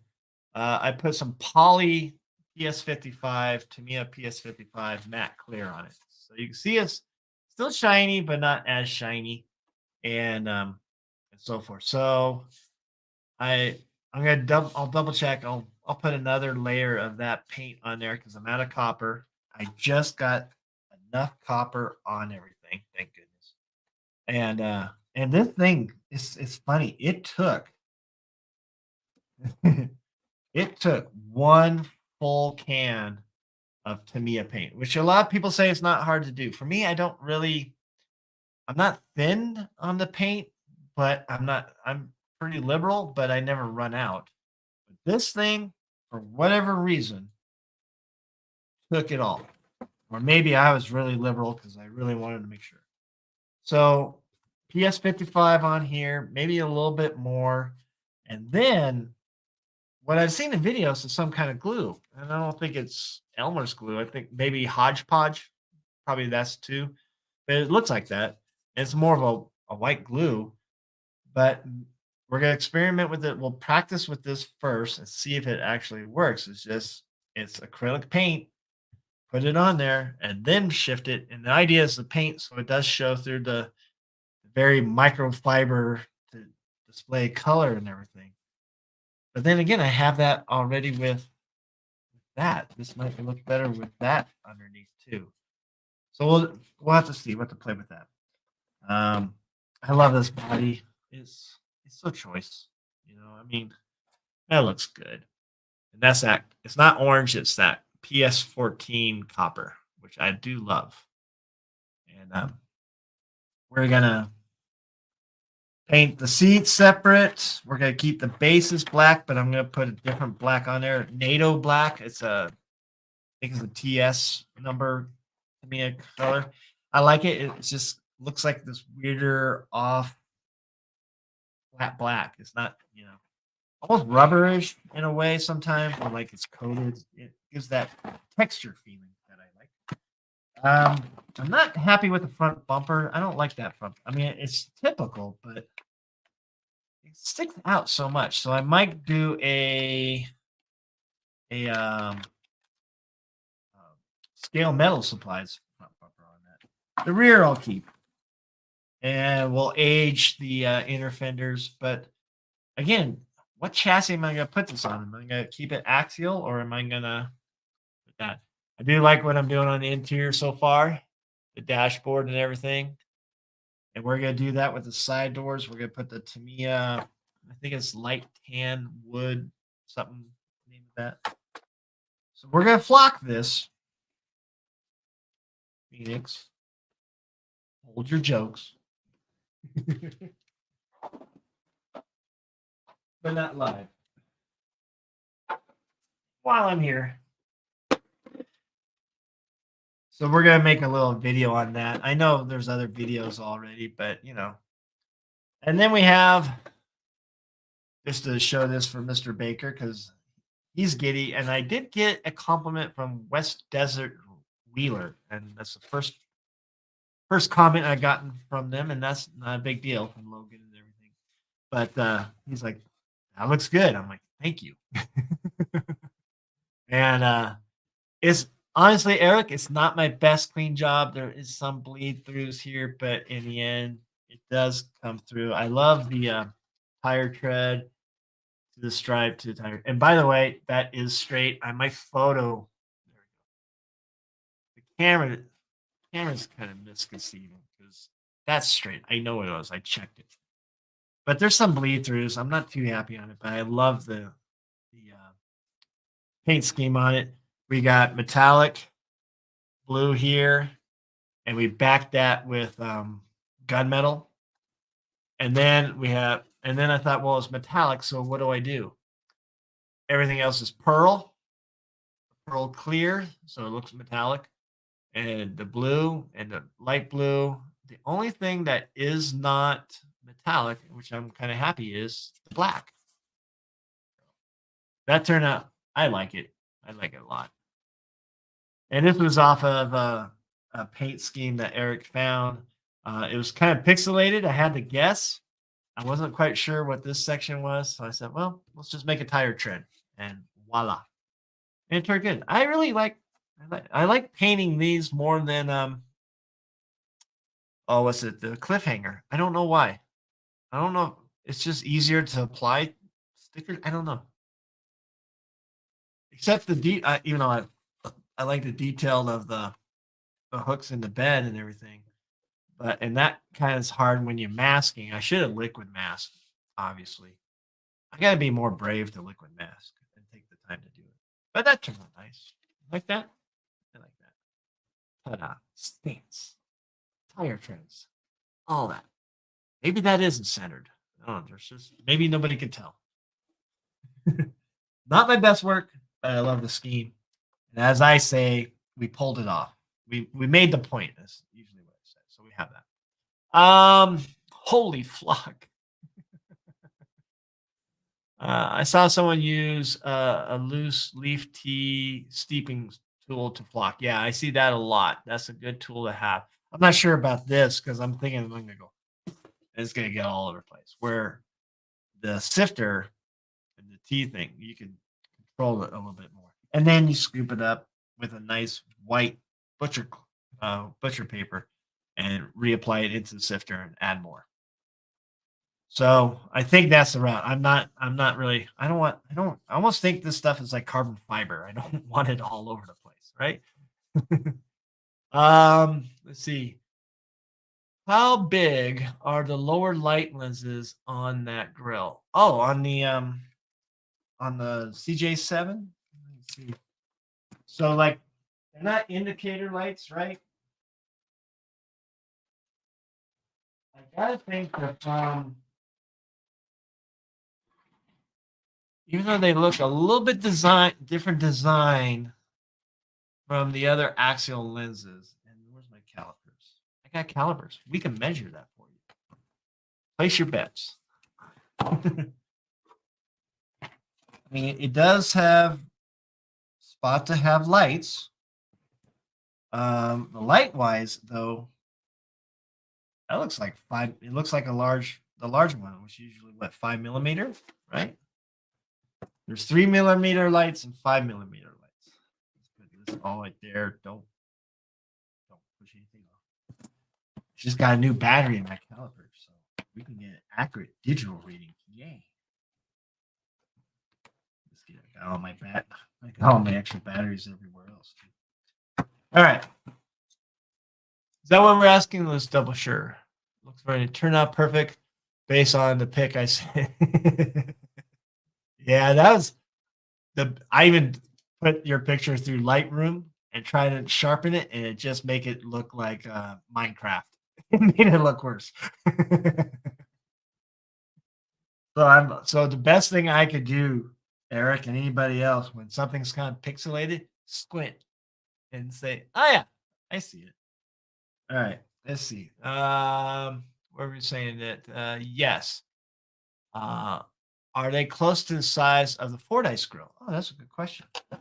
I put some poly PS55 Tamiya PS55 matte clear on it, so you can see it's still shiny, but not as shiny, and so forth. So I I'll double check. I'll put another layer of that paint on there because I'm out of copper. I just got enough copper on everything, thank goodness. And this thing is it's funny. It took one full can of Tamiya paint, which a lot of people say it's not hard to do. For me, I'm not thin on the paint, but I'm pretty liberal, but I never run out. But this thing, for whatever reason, took it all. Or maybe I was really liberal because I really wanted to make sure. So PS55 on here, maybe a little bit more. And then what I've seen in videos is some kind of glue. And I don't think it's Elmer's glue. I think maybe Hodgepodge. Probably that's too. But it looks like that. It's more of a white glue. But we're gonna experiment with it. We'll practice with this first and see if it actually works. It's acrylic paint. Put it on there and then shift it. And the idea is the paint so it does show through the very microfiber to display color and everything. But then again, I have that already with that. This might look better with that underneath too. So we'll have to see what to play with that. I love this body. It's so choice. You know, I mean, that looks good. And that's that. It's not orange. It's that PS14 copper, which I do love. And we're gonna paint the seats separate. We're gonna keep the bases black, but I'm gonna put a different black on there. NATO black. I think it's a TS number to me a color. I like it. It just looks like this weirder off flat black. It's not, almost rubberish in a way sometimes, or like it's coated. It gives that texture feeling that I like. I'm not happy with the front bumper. I don't like that front. I mean, it's typical, but it sticks out so much. So I might do a scale metal supplies front bumper on that. The rear I'll keep, and we'll age the inner fenders. But again, what chassis am I going to put this on? Am I going to keep it axial, or am I going to put that? I do like what I'm doing on the interior so far, the dashboard and everything. And we're going to do that with the side doors. We're going to put the Tamiya, I think it's light tan wood, something, name of that. So we're going to flock this. Phoenix, hold your jokes. But not live. While I'm here. So we're going to make a little video on that. I know there's other videos already, but And then we have, just to show this for Mr. Baker, because he's giddy. And I did get a compliment from West Desert Wheeler. And that's the first comment I gotten from them. And that's not a big deal from Logan and everything. But he's like, that looks good. I'm like, thank you. And it's honestly, Eric, it's not my best clean job. There is some bleed throughs here, but in the end, it does come through. I love the tire tread to the stripe to the tire. And by the way, that is straight. I my photo. There we go. The camera's kind of misconceiving because that's straight. I know it was. I checked it. But there's some bleed throughs. I'm not too happy on it, but I love the paint scheme on it. We got metallic blue here, and we backed that with gunmetal. And then I thought, well, it's metallic, so what do I do? Everything else is pearl clear, so it looks metallic. And the blue and the light blue. The only thing that is not metallic, which I'm kind of happy, is the black. That turned out, I like it. I like it a lot. And this was off of a paint scheme that Eric found. It was kind of pixelated. I had to guess. I wasn't quite sure what this section was. So I said, well, let's just make a tire tread. And voila. And it turned good. I like painting these more than what's it? The cliffhanger. I don't know why. I don't know. It's just easier to apply stickers. I don't know. Except even though I like the detail of the hooks in the bed and everything. And that kind of is hard when you're masking. I should have liquid masked, obviously. I got to be more brave to liquid mask and take the time to do it. But that turned out nice. Like that? I like that. Ta-da. Stance. Tire treads. All that. Maybe that isn't centered. I don't know. There's just, maybe nobody can tell. Not my best work, but I love the scheme. And as I say, we pulled it off. We made the point. That's usually what I say. So we have that. Holy flock. I saw someone use a loose leaf tea steeping tool to flock. Yeah, I see that a lot. That's a good tool to have. I'm not sure about this because I'm thinking I'm going to go. It's going to get all over the place. Where the sifter and the tea thing, you can control it a little bit more. And then you scoop it up with a nice white butcher paper and reapply it into the sifter and add more. So I think that's the route. I'm not really I almost think this stuff is like carbon fiber. I don't want it all over the place, right? Let's see. How big are the lower light lenses on that grill? Oh, on the CJ7? Let's see. So like they're not indicator lights, right? I gotta think that even though they look a little bit different design from the other axial lenses. And where's my calipers? I got calipers. We can measure that for you. Place your bets. I mean, it does have spot to have lights. The light wise, though, that looks like five. It looks like the large one, which is usually what 5 millimeter, right? There's 3 millimeter lights and 5 millimeter lights. Let's put this all right there. Don't push anything off. Just got a new battery in my caliper, so we can get an accurate digital reading. Yay! Let's get I got all my I got all my extra batteries everywhere else. Too. All right. Is that what we're asking? Let's double sure. Looks ready to turn out perfect based on the pic I sent. Yeah, that was I even put your picture through Lightroom and try to sharpen it, and it just make it look like Minecraft. It made it look worse. So the best thing I could do, Eric, and anybody else, when something's kind of pixelated, squint and say, "Oh yeah, I see it." All right, let's see. What were we saying that? Yes. Uh, are they close to the size of the Fordyce grill? Oh, that's a good question. So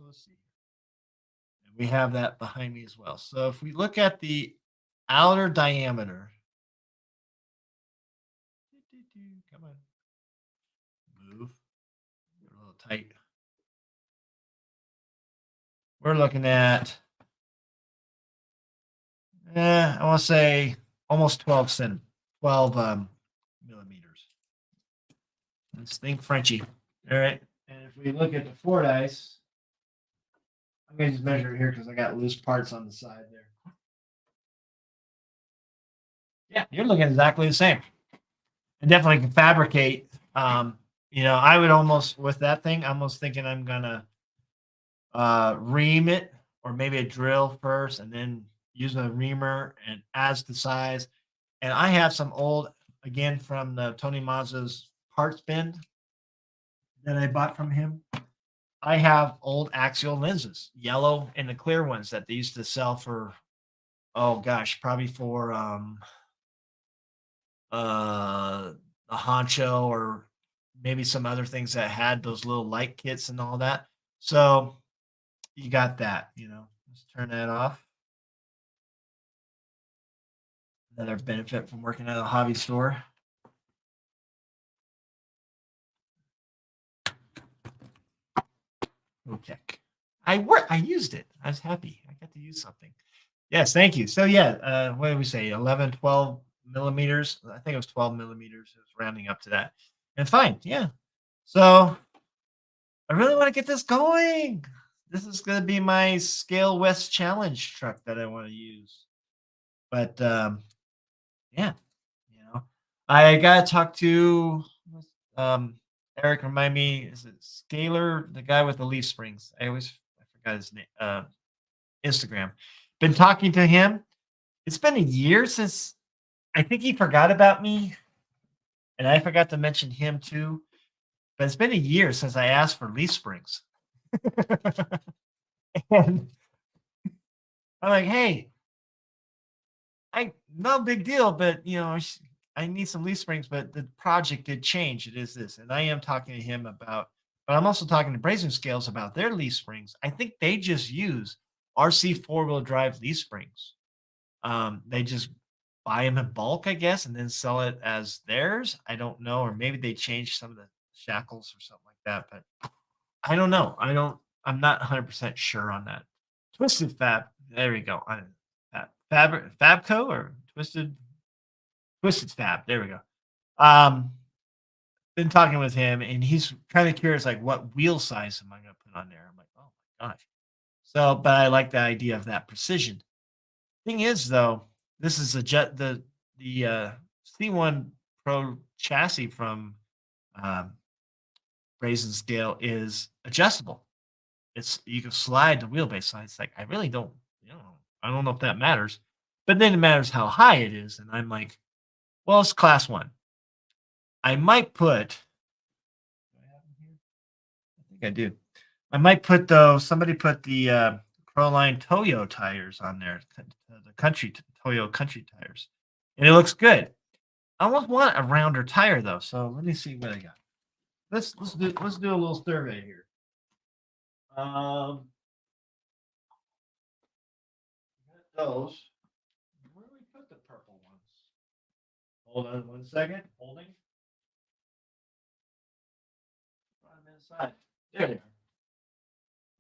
let's see. And we have that behind me as well. So if we look at the outer diameter, come on, move. You're a little tight. We're looking at, I want to say almost 12 millimeters. Let's think Frenchy. All right. And if we look at the Fordyce, I'm going to just measure it here because I got loose parts on the side there. Yeah, you're looking exactly the same. And definitely can fabricate. I would almost with that thing, I'm almost thinking I'm gonna ream it or maybe a drill first and then use a reamer and as the size. And I have some old again from the Tony Mazza's parts bin that I bought from him. I have old axial lenses, yellow and the clear ones that they used to sell for oh gosh, probably for a honcho or maybe some other things that had those little light kits and all that. So you got that. Let's turn that off. Another benefit from working at a hobby store. Okay. I used it. I was happy. I got to use something. Yes, thank you. So yeah, what did we say? 11, 12 millimeters. I think it was 12 millimeters. It was rounding up to that. And fine. Yeah. So I really want to get this going. This is going to be my Scale West Challenge truck that I want to use. But yeah, I got to talk to um, Eric. Remind me, is it Scalar, the guy with the leaf springs? I forgot his name. Instagram. Been talking to him. It's been a year since I think he forgot about me, and I forgot to mention him too. But it's been a year since I asked for leaf springs. And I'm like, hey, I no big deal, but I need some leaf springs, but the project did change. It is this, and I am talking to him about, but I'm also talking to Brazen Scales about their leaf springs. I think they just use RC 4-wheel drive leaf springs. They just buy them in bulk, I guess, and then sell it as theirs. I don't know, or maybe they changed some of the shackles or something like that, but I don't know. I'm not 100% sure on that. Twisted Fab. There we go. Fabco or Twisted Fab. There we go. Um, been talking with him, and he's kind of curious, like, what wheel size am I going to put on there? I'm like, oh my gosh. So, but I like the idea of that precision. Thing is, though, this is a jet the C1 Pro chassis from um, Brazen Scale is adjustable. It's you can slide the wheelbase. So it's like I really don't, you know, I don't know if that matters, but then it matters how high it is, and I'm like, well, it's class one. I might put. Do I have them here? I think I do. I might put though. Somebody put the Proline Toyo tires on there, the country Toyo country tires, and it looks good. I almost want a rounder tire though, so let me see what I got. Let's do a little survey here. Um, those. Where do we put the purple ones? Hold on 1 second. Holding. Put them inside. There they are.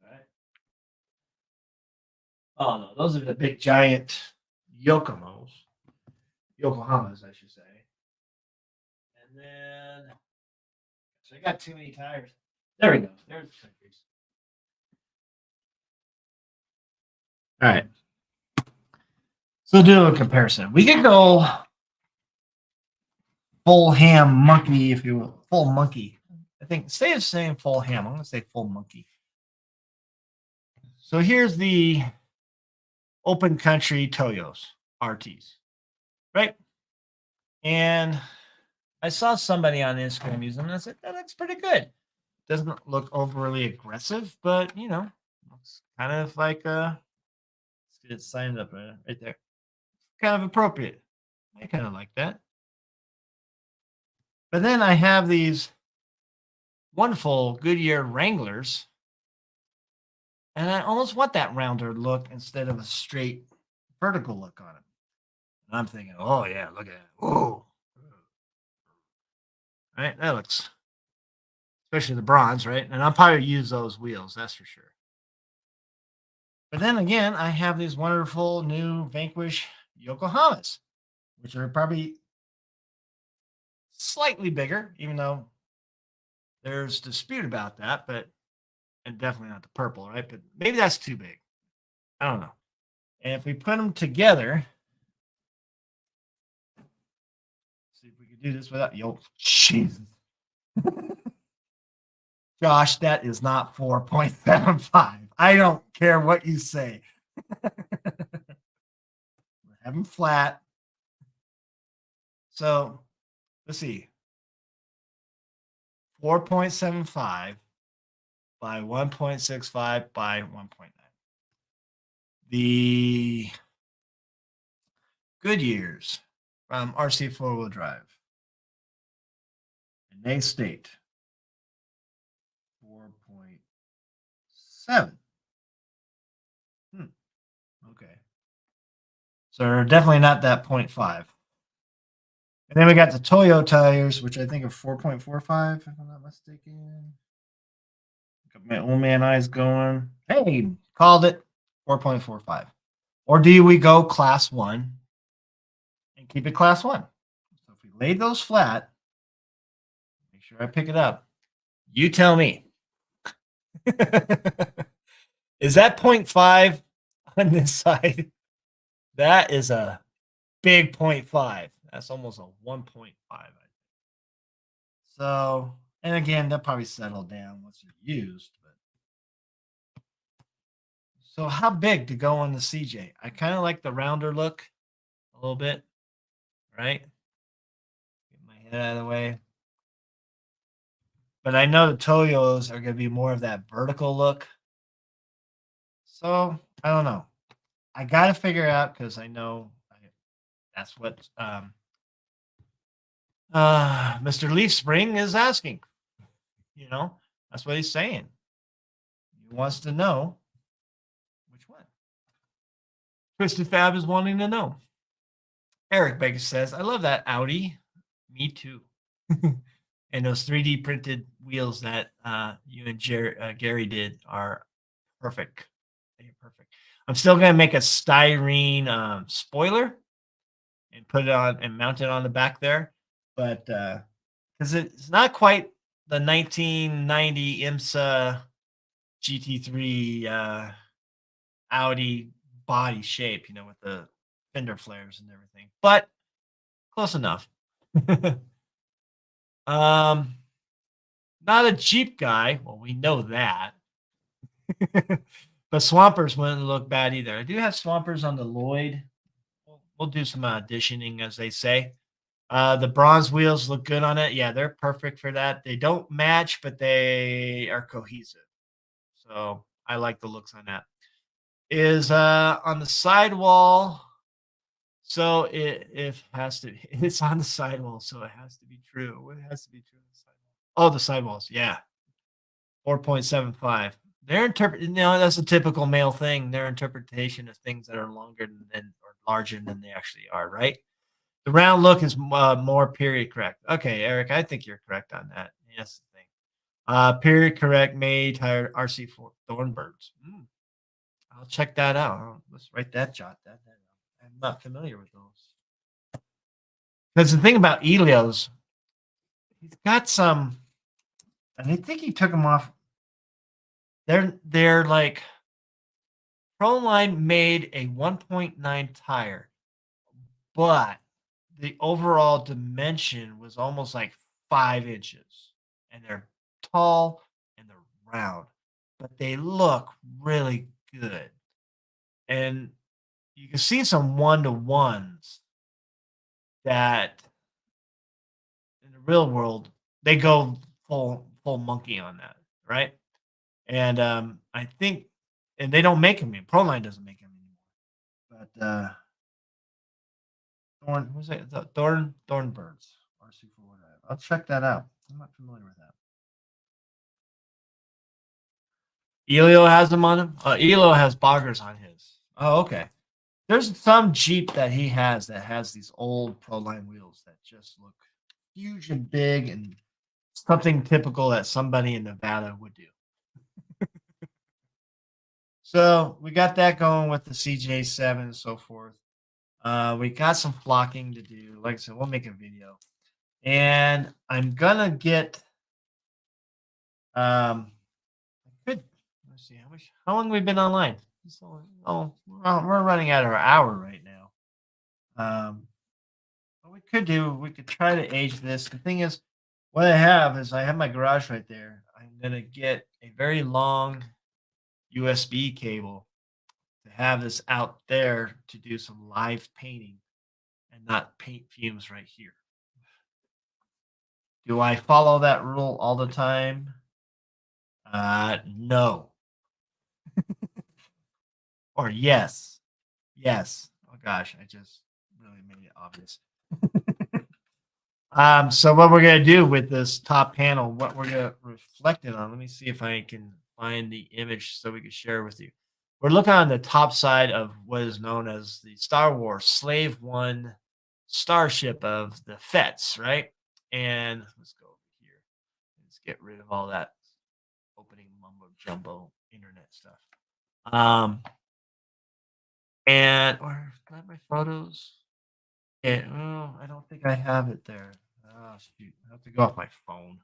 All right. Oh no, those are the big giant Yokomos. Yokohamas, I should say. And then so I got too many tires. There we go. There's the countries. All right. So do a comparison. We could go full ham monkey, if you will. Full monkey. I think say the same full ham. I'm gonna say full monkey. So here's the open country Toyos RTs, right? And I saw somebody on Instagram using them, and I said that looks pretty good. Doesn't look overly aggressive, but looks kind of like let's get it signed up right there. Kind of appropriate. I kind of like that. But then I have these wonderful Goodyear Wranglers, and I almost want that rounder look instead of a straight vertical look on it. And I'm thinking, oh yeah, look at it. Whoa. Right? That looks, especially the bronze, right? And I'll probably use those wheels, that's for sure. But then again, I have these wonderful new Vanquish Yokohamas, which are probably slightly bigger, even though there's dispute about that, but and definitely not the purple, right? But maybe that's too big. I don't know. And if we put them together, see if we can do this without Jesus. Josh, that is not 4.75. I don't care what you say. Have them flat. So let's see. 4.75 by 1.65 by 1.9. The Goodyears from RC four-wheel drive. And they state 4.7. Okay. So they're definitely not that 0.5. And then we got the Toyo tires, which I think are 4.45, if I'm not mistaken. Got my old man eyes going. Hey, called it 4.45. Or do we go class one and keep it class one? So if we lay those flat, make sure I pick it up. You tell me. Is that 0.5 on this side? That is a big 0.5. That's almost a 1.5. So, and again, they'll probably settle down once they're used. But so, how big to go on the CJ? I kind of like the rounder look a little bit, right? Get my head out of the way. But I know the Toyos are going to be more of that vertical look. So, I don't know. I got to figure out because I know that's what Mr. Leaf Spring is asking. That's what he's saying. He wants to know which one. Twisted Fab is wanting to know. Eric Baker says, I love that Audi. Me too. And those 3D printed wheels that you and Gary did are perfect. They're perfect. I'm still going to make a styrene spoiler and put it on and mount it on the back there. but because it's not quite the 1990 IMSA GT3 Audi body shape, with the fender flares and everything, but close enough. um, Not a Jeep guy. Well, we know that. But Swampers wouldn't look bad either. I do have Swampers on the Lloyd. We'll do some auditioning, as they say. The bronze wheels look good on it. Yeah, they're perfect for that. They don't match, but they are cohesive. So I like the looks on that. Is on the sidewall. So it has to. It's on the sidewall, so it has to be true. What has to be true on the sidewall? Oh, the sidewalls. Yeah, 4.75. Their that's a typical male thing. Their interpretation of things that are longer than or larger than they actually are, right? The round look is more period correct. Okay, Eric, I think you're correct on that. Yes, the thing. Period correct made tired RC4 Thornbirds. I'll check that out. Let's write that, jot that down. I'm not familiar with those. Because the thing about Elio's, he's got some, and I think he took them off. They're like Proline made a 1.9 tire, but the overall dimension was almost like 5 inches, and they're tall and they're round, but they look really good. And you can see some 1-to-1s that in the real world they go full monkey on that, right? And I think, and they don't make them. Proline doesn't make them anymore. But what's it? Thornbirds. RC4. I'll check that out. I'm not familiar with that. Elio has them on him. Elio has boggers on his. Oh, okay. There's some Jeep that he has that has these old Proline wheels that just look huge and big and something typical that somebody in Nevada would do. So we got that going with the CJ7 and so forth. We got some flocking to do. Like I said, we'll make a video. And I'm gonna get good. Let's see how long we've been online. So, we're running out of our hour right now. What we could do, we could try to age this. The thing is, what I have is I have my garage right there. I'm gonna get a very long USB cable to have this out there to do some live painting and not paint fumes right here. Do I follow that rule all the time? No. Or yes. Yes. Oh gosh, I just really made it obvious. So what we're gonna do with this top panel, what we're gonna reflect it on. Let me see if I can find the image so we can share with you. We're looking on the top side of what is known as the Star Wars Slave One starship of the Fets, right? And let's go over here. Let's get rid of all that opening mumbo jumbo internet stuff. And or my photos. Yeah, I don't think I have it there. Oh shoot, I have to go off my phone.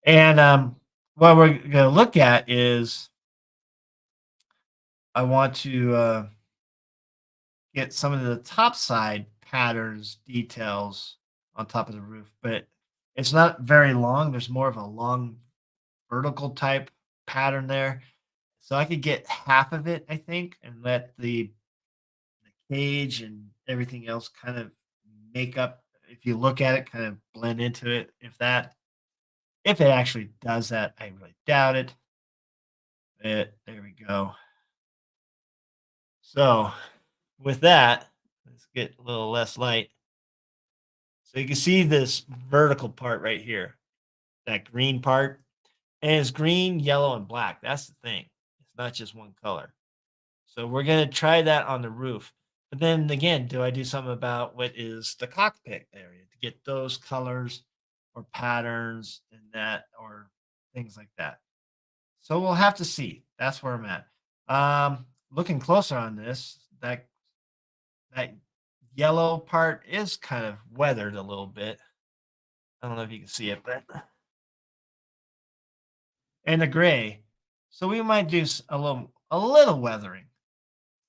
And what we're gonna look at is I want to get some of the top side patterns, details on top of the roof, but it's not very long. There's more of a long vertical type pattern there. So I could get half of it, I think, and let the cage and everything else kind of make up. If you look at it, kind of blend into it. If it actually does that, I really doubt it. There we go. So with that, let's get a little less light. So you can see this vertical part right here, that green part, and it's green, yellow, and black. That's the thing. It's not just one color. So we're gonna try that on the roof. But then again, do I do something about what is the cockpit area to get those colors or patterns and that or things like that? So we'll have to see. That's where I'm at. Looking closer on this, that yellow part is kind of weathered a little bit. I don't know if you can see it, but and the gray. So we might do a little weathering.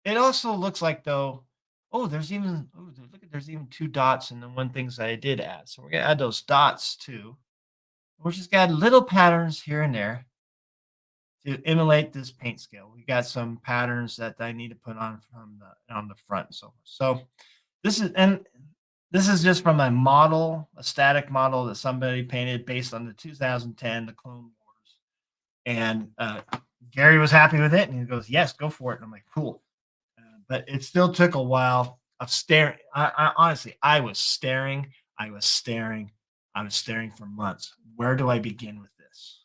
It also looks like though. Oh, look at there's even two dots in the one things that I did add. So we're gonna add those dots too. We're just got little patterns here and there to emulate this paint scale. We got some patterns that I need to put on from the on the front and so forth. So this is just from a model, a static model that somebody painted based on the 2010, the Clone Wars. And Gary was happy with it, and he goes, "Yes, go for it." And I'm like, "Cool." But it still took a while of staring. I honestly, I was staring, I was staring, I was staring for months. Where do I begin with this?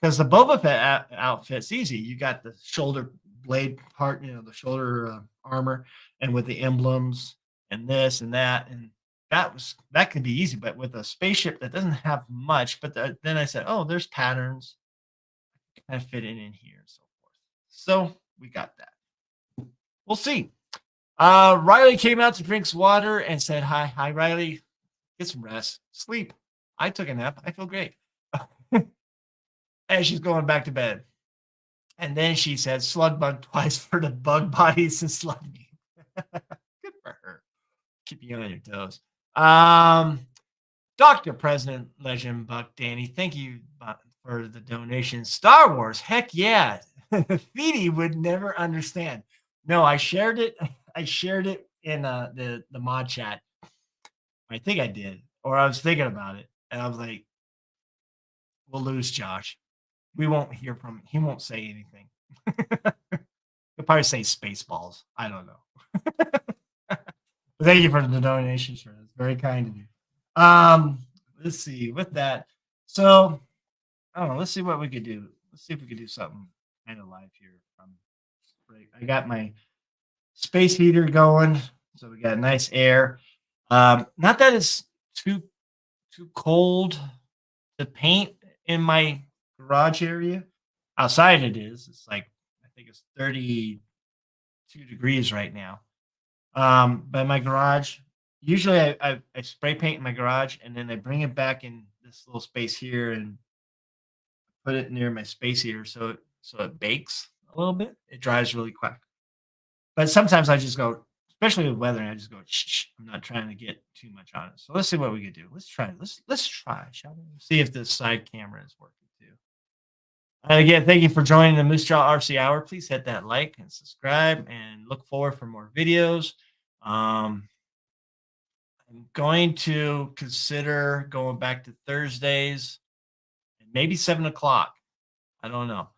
Because the Boba Fett outfit's easy. You got the shoulder blade part, the shoulder armor, and with the emblems and this and that, and that could be easy. But with a spaceship that doesn't have much, but then I said, oh, there's patterns kind of fit in here and so forth. So we got that. We'll see. Riley came out to drink some water and said, hi, Riley. Get some rest, sleep. I took a nap. I feel great. And she's going back to bed. And then she said, slug bug twice for the bug bodies and slug me. Good for her. Keep you on your toes. Dr. President Legend Buck Danny, thank you for the donation. Star Wars, heck yeah. Feedy would never understand. No, I shared it. I shared it in the mod chat. I think I did, or I was thinking about it, and I was like, "We'll lose Josh. We won't hear from him. He won't say anything. He'll probably say Spaceballs. I don't know." But thank you for the donation, sir. It's very kind of you. Let's see. With that, so I don't know. Let's see what we could do. Let's see if we could do something kind of live here. I got my space heater going, so we got nice air. Not that it's too cold to paint in my garage area. Outside it is. It's like I think it's 32 degrees right now. But my garage, usually I spray paint in my garage and then I bring it back in this little space here and put it near my space heater so it bakes a little bit. It dries really quick. But sometimes I just go, especially with weathering, I just go, shh. I'm not trying to get too much on it. So let's see what we could do. Let's try. Let's try, shall we? See if this side camera is working too. And again, thank you for joining the Moosejaw RC Hour. Please hit that like and subscribe and look forward for more videos. I'm going to consider going back to Thursdays, maybe 7 o'clock. I don't know.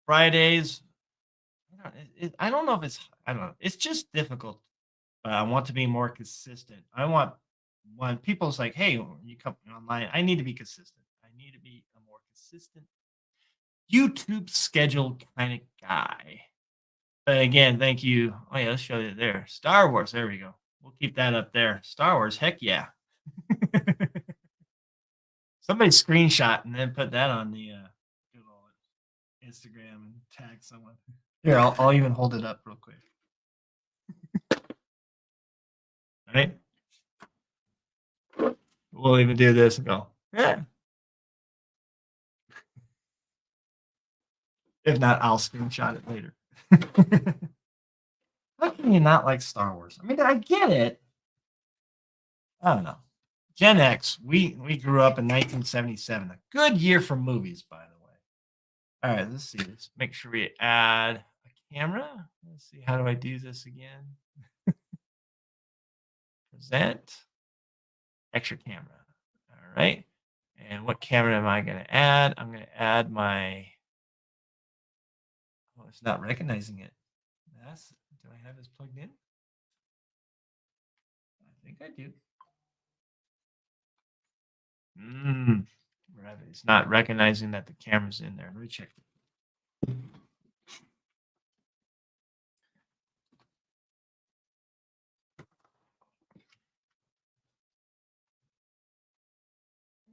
Fridays, I don't know if it's, I don't know. It's just difficult. But I want to be more consistent. I want when people's like, hey, when you come online, I need to be consistent. I need to be a more consistent YouTube scheduled kind of guy. But again, thank you. Oh yeah, let's show you there. Star Wars. There we go. We'll keep that up there. Star Wars. Heck yeah. Somebody screenshot and then put that on the Instagram and tag someone. Here, I'll even hold it up real quick. All right. We'll even do this and go, yeah. If not, I'll screenshot it later. How can you not like Star Wars? I mean, I get it. I don't know. Gen X, we grew up in 1977. A good year for movies, by the way. All right, let's see. Let's make sure we add a camera. Let's see. How do I do this again? Present. Extra camera. All right. And what camera am I going to add? I'm going to add my. Oh, it's not recognizing it. Do I have this plugged in? I think I do. It's not recognizing that the camera's in there. Let me check. Where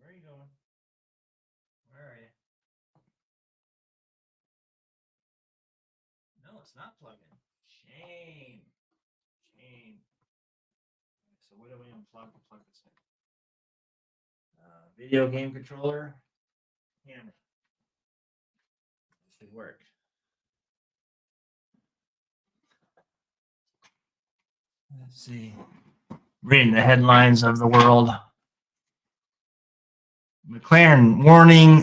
are you going? Where are you? No, it's not plugged in. Shame. Shame. So what do we unplug? We'll plug this in. Video game controller, camera. This should work. Let's see. Reading the headlines of the world. McLaren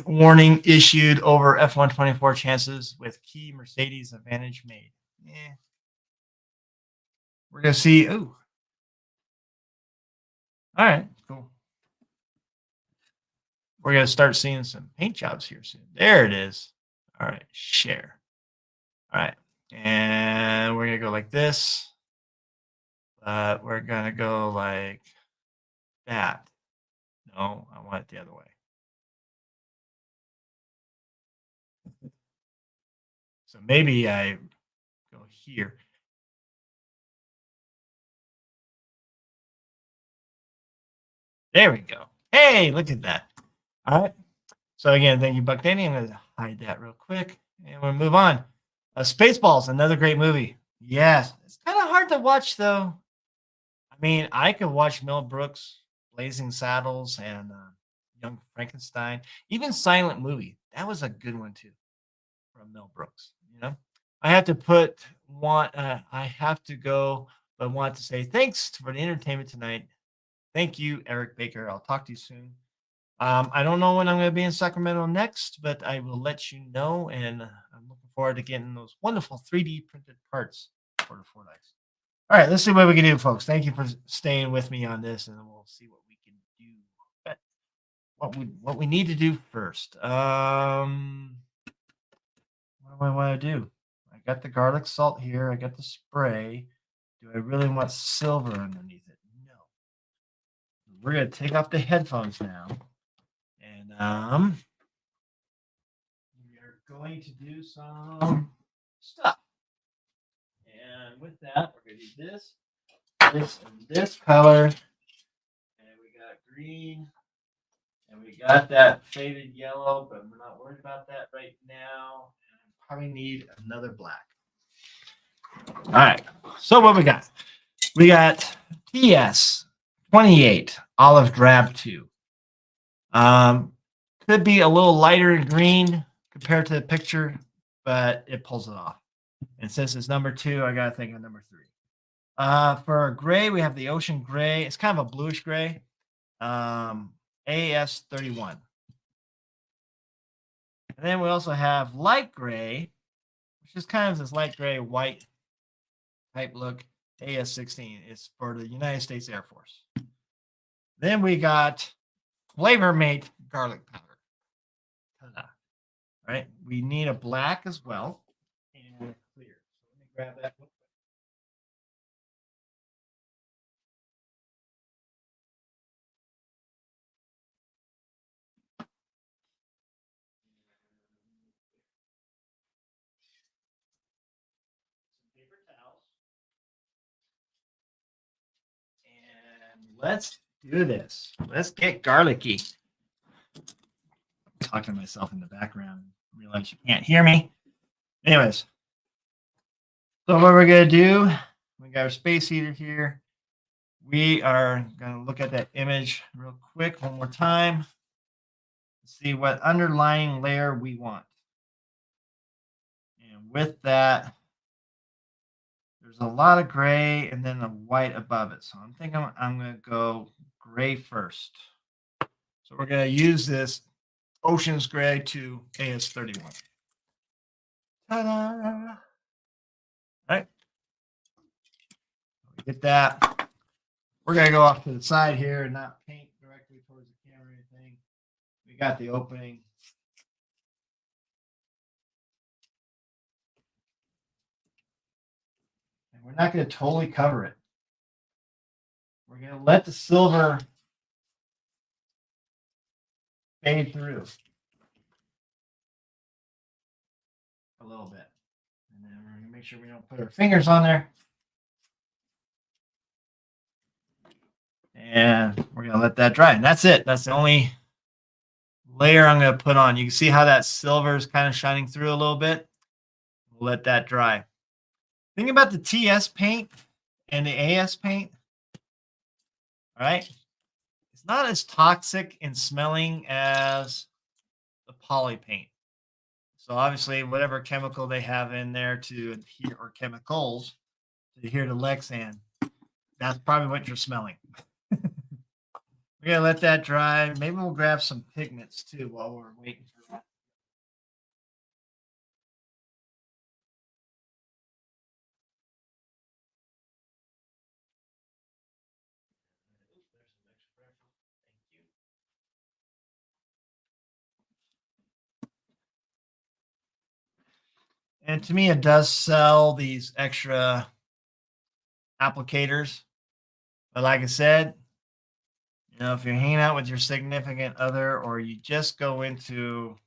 warning issued over F124 chances with key Mercedes advantage made. Yeah. We're going to see. Ooh. All right, cool. We're going to start seeing some paint jobs here soon. There it is. All right, share. All right. And we're going to go like this. We're going to go like that. No, I want it the other way. So maybe I go here. There we go. Hey, look at that. All right. So again, thank you, Buck Danny. I'm going to hide that real quick, and we'll move on. Spaceballs, another great movie. Yes, it's kind of hard to watch though. I mean, I could watch Mel Brooks, Blazing Saddles, and Young Frankenstein, even Silent Movie. That was a good one too, from Mel Brooks. You know, I have to put one. I have to go, but want to say thanks for the entertainment tonight. Thank you, Eric Baker. I'll talk to you soon. I don't know when I'm going to be in Sacramento next, but I will let you know. And I'm looking forward to getting those wonderful 3D printed parts for the Ford Ice. All right, let's see what we can do, folks. Thank you for staying with me on this, and we'll see what we can do. But what we need to do first. What do I want to do? I got the garlic salt here. I got the spray. Do I really want silver underneath it? No. We're going to take off the headphones now. And we are going to do some stuff. And with that, we're going to do this, and this color. And we got green. And we got that faded yellow, but we're not worried about that right now. And I probably need another black. All right. So what we got? We got TS 28 Olive Drab 2. Could be a little lighter in green compared to the picture, but it pulls it off. And since it's number 2, I got to think of number 3. For gray, we have the Ocean Gray. It's kind of a bluish gray. AS31. And then we also have light gray, which is kind of this light gray, white type look. AS16 is for the United States Air Force. Then we got Flavor Mate garlic powder. Ta-da. Right? We need a black as well. And clear. So let me grab that one. Some paper towels. And let's do this. Let's get garlicky. I'm talking to myself in the background. Realize you can't hear me. Anyways. So what we're going to do, we got our space heater here. We are going to look at that image real quick one more time. See what underlying layer we want. And with that, there's a lot of gray and then a white above it. So I'm thinking I'm going to go gray first. So we're going to use this Ocean's Gray to AS31. Ta-da! All right. Get that. We're going to go off to the side here and not paint directly towards the camera or anything. We got the opening. And we're not going to totally cover it. We're going to let the silver fade through a little bit. And then we're going to make sure we don't put our fingers on there. And we're going to let that dry. And that's it. That's the only layer I'm going to put on. You can see how that silver is kind of shining through a little bit. We'll let that dry. Think about the TS paint and the AS paint. All right. It's not as toxic and smelling as the poly paint. So obviously, whatever chemical they have in there to adhere, or chemicals to adhere to Lexan, that's probably what you're smelling. We're gonna let that dry. Maybe we'll grab some pigments too while we're waiting for that. And to me, it does sell these extra applicators. But like I said, if you're hanging out with your significant other, or you just dare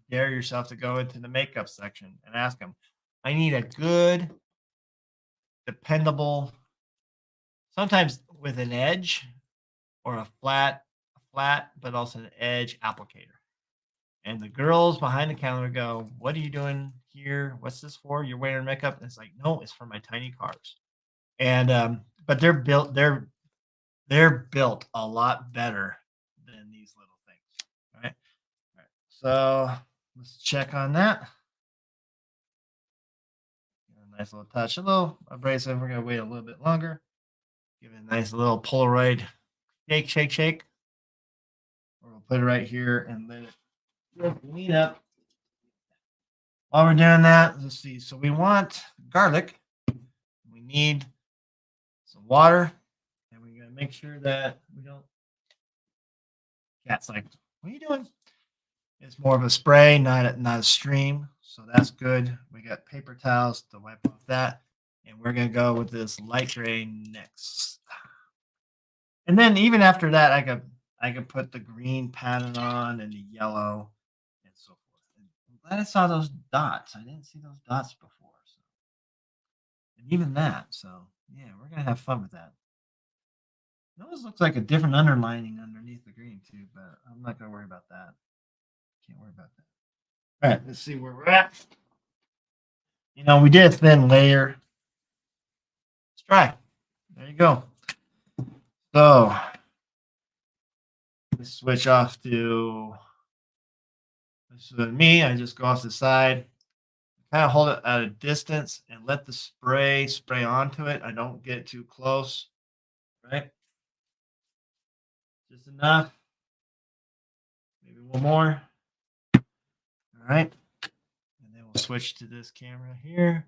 yourself to go into the makeup section and ask them, I need a good, dependable, sometimes with an edge or a flat, but also an edge applicator. And the girls behind the counter go, what are you doing here? What's this for? You're wearing makeup? And it's like, no, it's for my tiny cars. And but they're built a lot better than these little things. All right. All right. So let's check on that. A nice little touch, a little abrasive. We're gonna wait a little bit longer. Give it a nice little Polaroid shake, shake, shake. Or we'll put it right here and let it clean up. While we're doing that, let's see. So we want garlic. We need some water, and we gotta make sure that we don't. Cat's like, what are you doing? It's more of a spray, not a stream. So that's good. We got paper towels to wipe off that. And we're gonna go with this light gray next. And then even after that, I could put the green pattern on and the yellow and so forth. And I'm glad I saw those dots. I didn't see those dots before. So, and even that. So yeah, we're gonna have fun with that. It almost looks like a different underlining underneath the green too, but I'm not gonna worry about that. Can't worry about that. All right, let's see where we're at. We did a thin layer. It's dry. There you go. So let's switch off to this is me. I just go off the side, kind of hold it at a distance and let the spray onto it. I don't get too close. Right? Just enough. Maybe one more. All right. And then we'll switch to this camera here.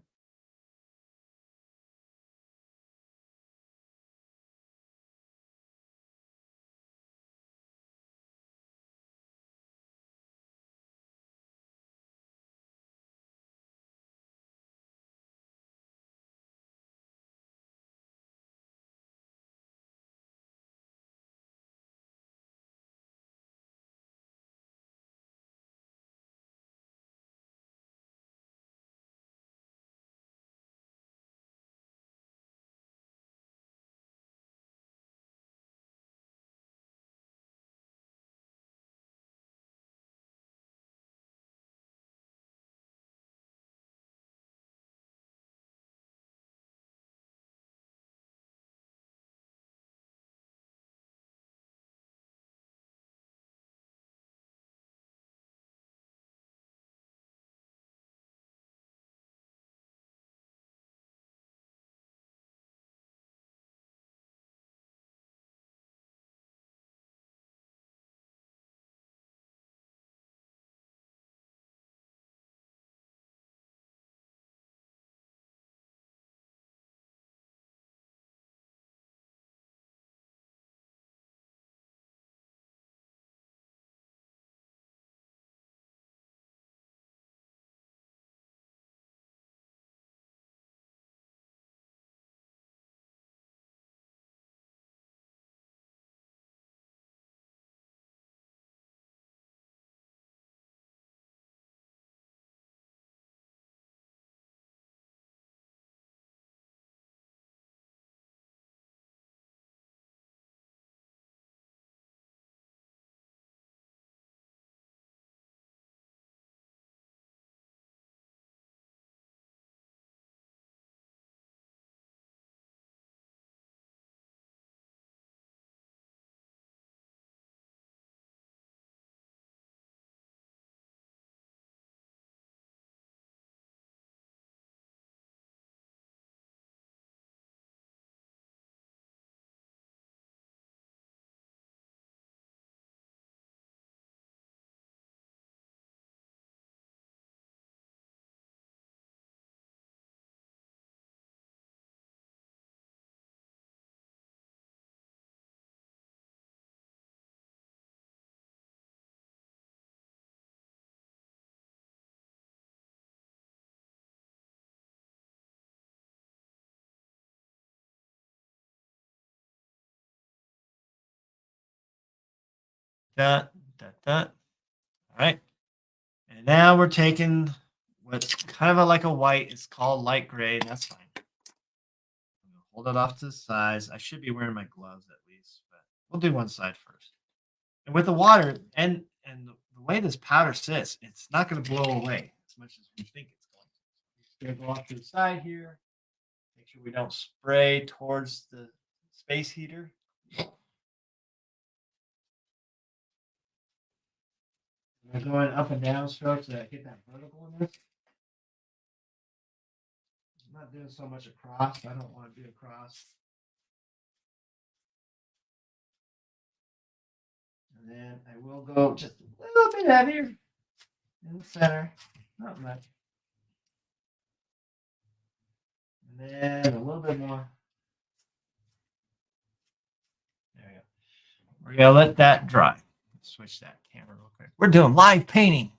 that, that. All right. And now we're taking what's kind of like a white. It's called light gray. That's fine. I'm gonna hold it off to the sides. I should be wearing my gloves at least, but we'll do one side first. And with the water and the way this powder sits, it's not going to blow away as much as we think it's going to. It's going to go off to the side here. Make sure we don't spray towards the space heater. We're going up and down strokes to get that vertical in this. I'm not doing so much across. I don't want to do across. And then I will go just a little bit heavier in the center. Not much. And then a little bit more. There we go. We're going to let that dry. Switch that camera real quick. We're doing live painting.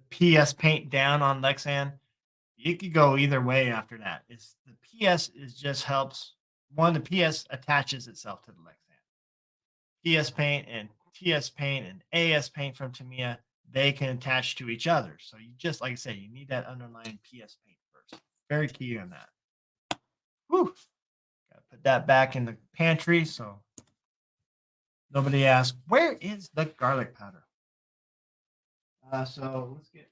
The PS paint down on Lexan, you could go either way after that. It's the PS is just helps one, the PS attaches itself to the Lexan. PS paint and TS paint and AS paint from Tamiya, they can attach to each other. So you just like I said, you need that underlying PS paint first. Very key on that. Whew. Gotta put that back in the pantry so nobody asks, where is the garlic powder? So let's get.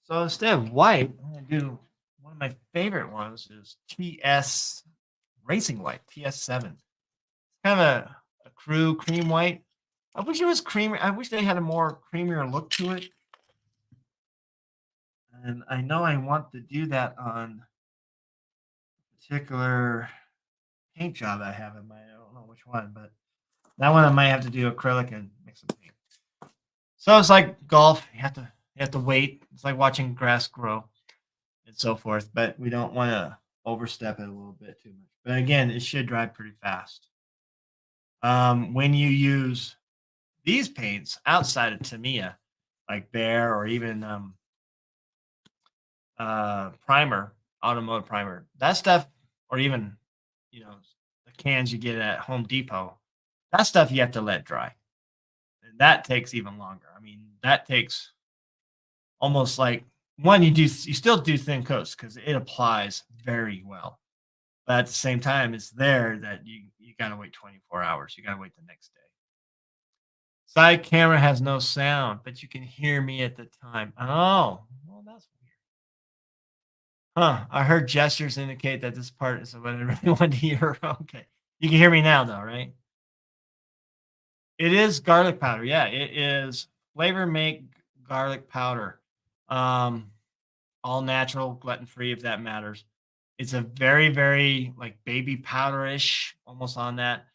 So instead of white, I'm going to do one of my favorite ones is TS Racing White, TS7. It's kind of a cream white. I wish it was creamy. I wish they had a more creamier look to it. And I know I want to do that on a particular paint job I have in mind. I don't know which one, but that one I might have to do acrylic and mix some paint. So it's like golf. You have to wait. It's like watching grass grow and so forth. But we don't want to overstep it a little bit too much. But again, it should dry pretty fast. When you use these paints outside of Tamiya, like Bear or even primer, automotive primer, that stuff, or even the cans you get at Home Depot, that stuff you have to let dry, and that takes even longer. I mean, that takes almost like you still do thin coats because it applies very well, but at the same time, it's there that you got to wait 24 hours. You got to wait the next day. Side camera has no sound, but you can hear me at the time. Oh, well, that's weird. Huh. I heard gestures indicate that this part is what I really want to hear. Okay. You can hear me now, though, right? It is garlic powder. Yeah, it is Flavor Make garlic powder. Um, all natural, gluten free, if that matters. It's a very, very like baby powderish, almost on that.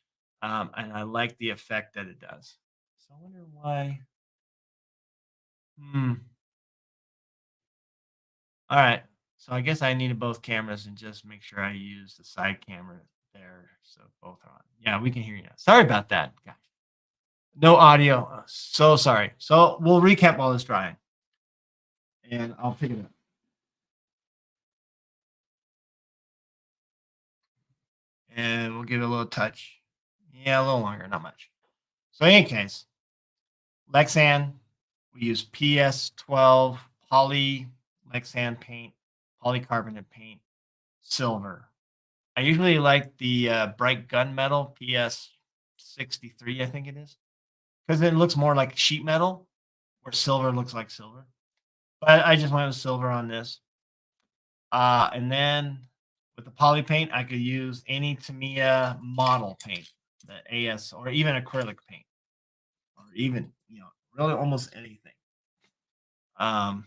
And I like the effect that it does. So I wonder why. Hmm. All right. So I guess I needed both cameras and just make sure I use the side camera there. So both are on. Yeah, we can hear you now. Sorry about that. Guys. No audio. So sorry. So we'll recap while it's drying. And I'll pick it up. And we'll give it a little touch. Yeah, a little longer, not much. So in any case, Lexan, we use PS12 poly Lexan paint, polycarbonate paint, silver. I usually like the bright gunmetal PS63, I think it is, because it looks more like sheet metal, where silver looks like silver. But I just went with silver on this. And then with the poly paint, I could use any Tamiya model paint, the AS, or even acrylic paint, or even really almost anything. Um,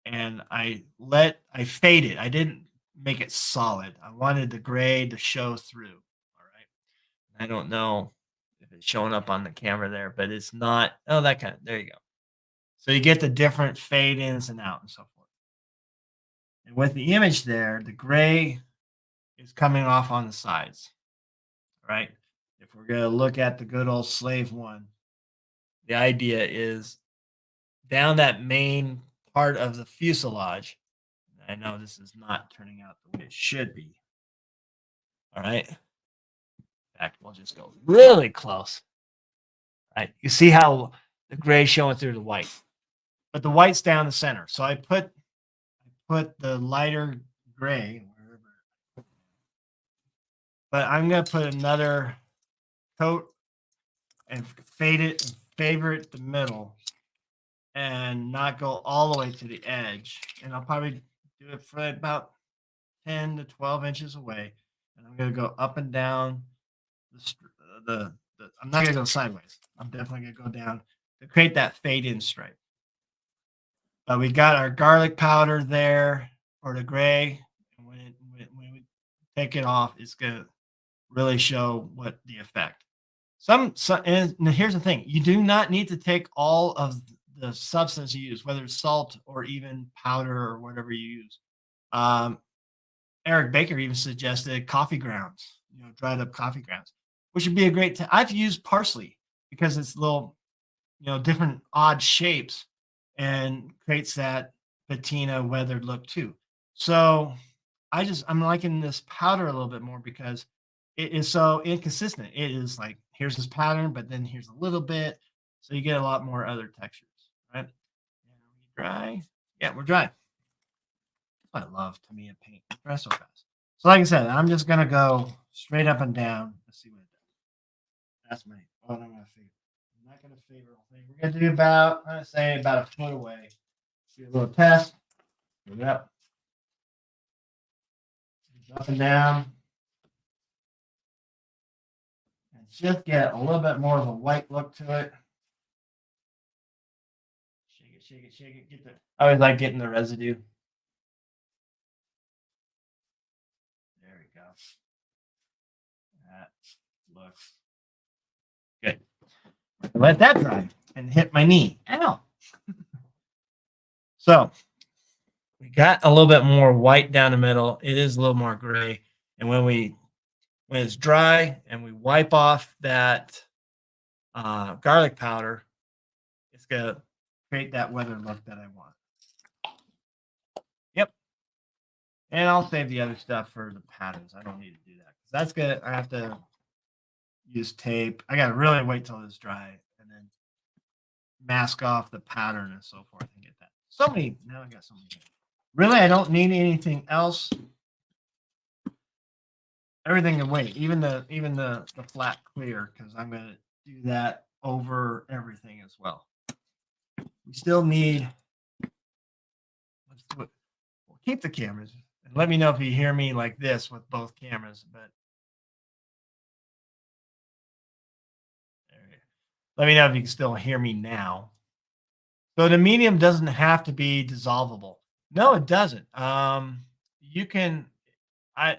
and I fade it. I didn't make it solid. I wanted the gray to show through. All right. I don't know if it's showing up on the camera there, but it's not. Oh, that kind of, there you go. So you get the different fade ins and out and so forth. And with the image there, the gray is coming off on the sides, right? If we're going to look at the good old slave one, the idea is down that main part of the fuselage. I know this is not turning out the way it should be. All right. In fact, we'll just go really close. Right. You see how the gray showing through the white, but the white's down the center. So I put the lighter gray wherever, but I'm gonna put another coat and fade it and favor it the middle and not go all the way to the edge. And I'll probably do it for about 10 to 12 inches away. And I'm going to go up and down I'm not going to go sideways. I'm definitely going to go down to create that fade in stripe. But we got our garlic powder there for the gray. And when we take it off, it's going to really show what the effect. And here's the thing: you do not need to take all of the substance you use, whether it's salt or even powder or whatever you use. Um, Eric Baker even suggested coffee grounds, dried up coffee grounds, which would be a great. I've used parsley because it's little, different odd shapes and creates that patina weathered look too. So I'm liking this powder a little bit more because it is so inconsistent. It is like, here's this pattern, but then here's a little bit. So you get a lot more other textures, right? And are we dry? Yeah, we're dry. I love Tamiya paint. It dries so fast. So like I said, I'm just going to go straight up and down. Let's see what it does. That's what I'm going to favor. I'm not going to favor the whole thing. We're going to do about, I'm going to say about a foot away. Do a little test. Yep. Up and down. And just get a little bit more of a white look to it. Shake it, shake it, shake it. I always like getting the residue. There we go. That looks good. Let that dry and hit my knee. Ow. So we got a little bit more white down the middle. It is a little more gray. And when it's dry and we wipe off that garlic powder, it's going to create that weathered look that I want. Yep. And I'll save the other stuff for the patterns. I don't need to do that. That's good. I have to use tape. I got to really wait till it's dry and then mask off the pattern and so forth and get that. Now I got so many. Really, I don't need anything else. Everything can wait, even the flat clear, because I'm going to do that over everything as well. We still need. We'll keep the cameras and let me know if you hear me like this with both cameras. But let me know if you can still hear me now. So the medium doesn't have to be dissolvable. No, it doesn't. You can, a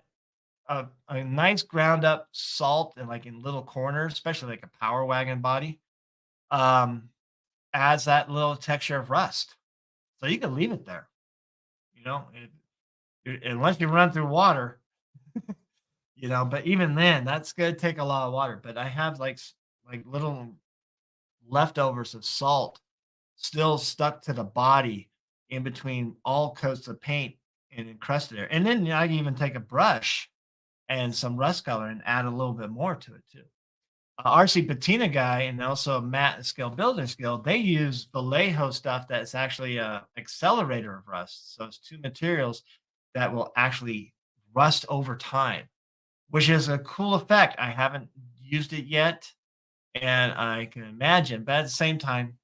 nice ground up salt and like in little corners, especially like a power wagon body, adds that little texture of rust. So you can leave it there. Unless you run through water, But even then, that's gonna take a lot of water. But I have like little leftovers of salt still stuck to the body in between all coats of paint and encrusted there. And then I can even take a brush and some rust color and add a little bit more to it too. RC Patina guy and also Matt and Skill Builder Skill, they use Vallejo stuff that's actually a accelerator of rust. So it's two materials that will actually rust over time, which is a cool effect. I haven't used it yet, and I can imagine, but at the same time,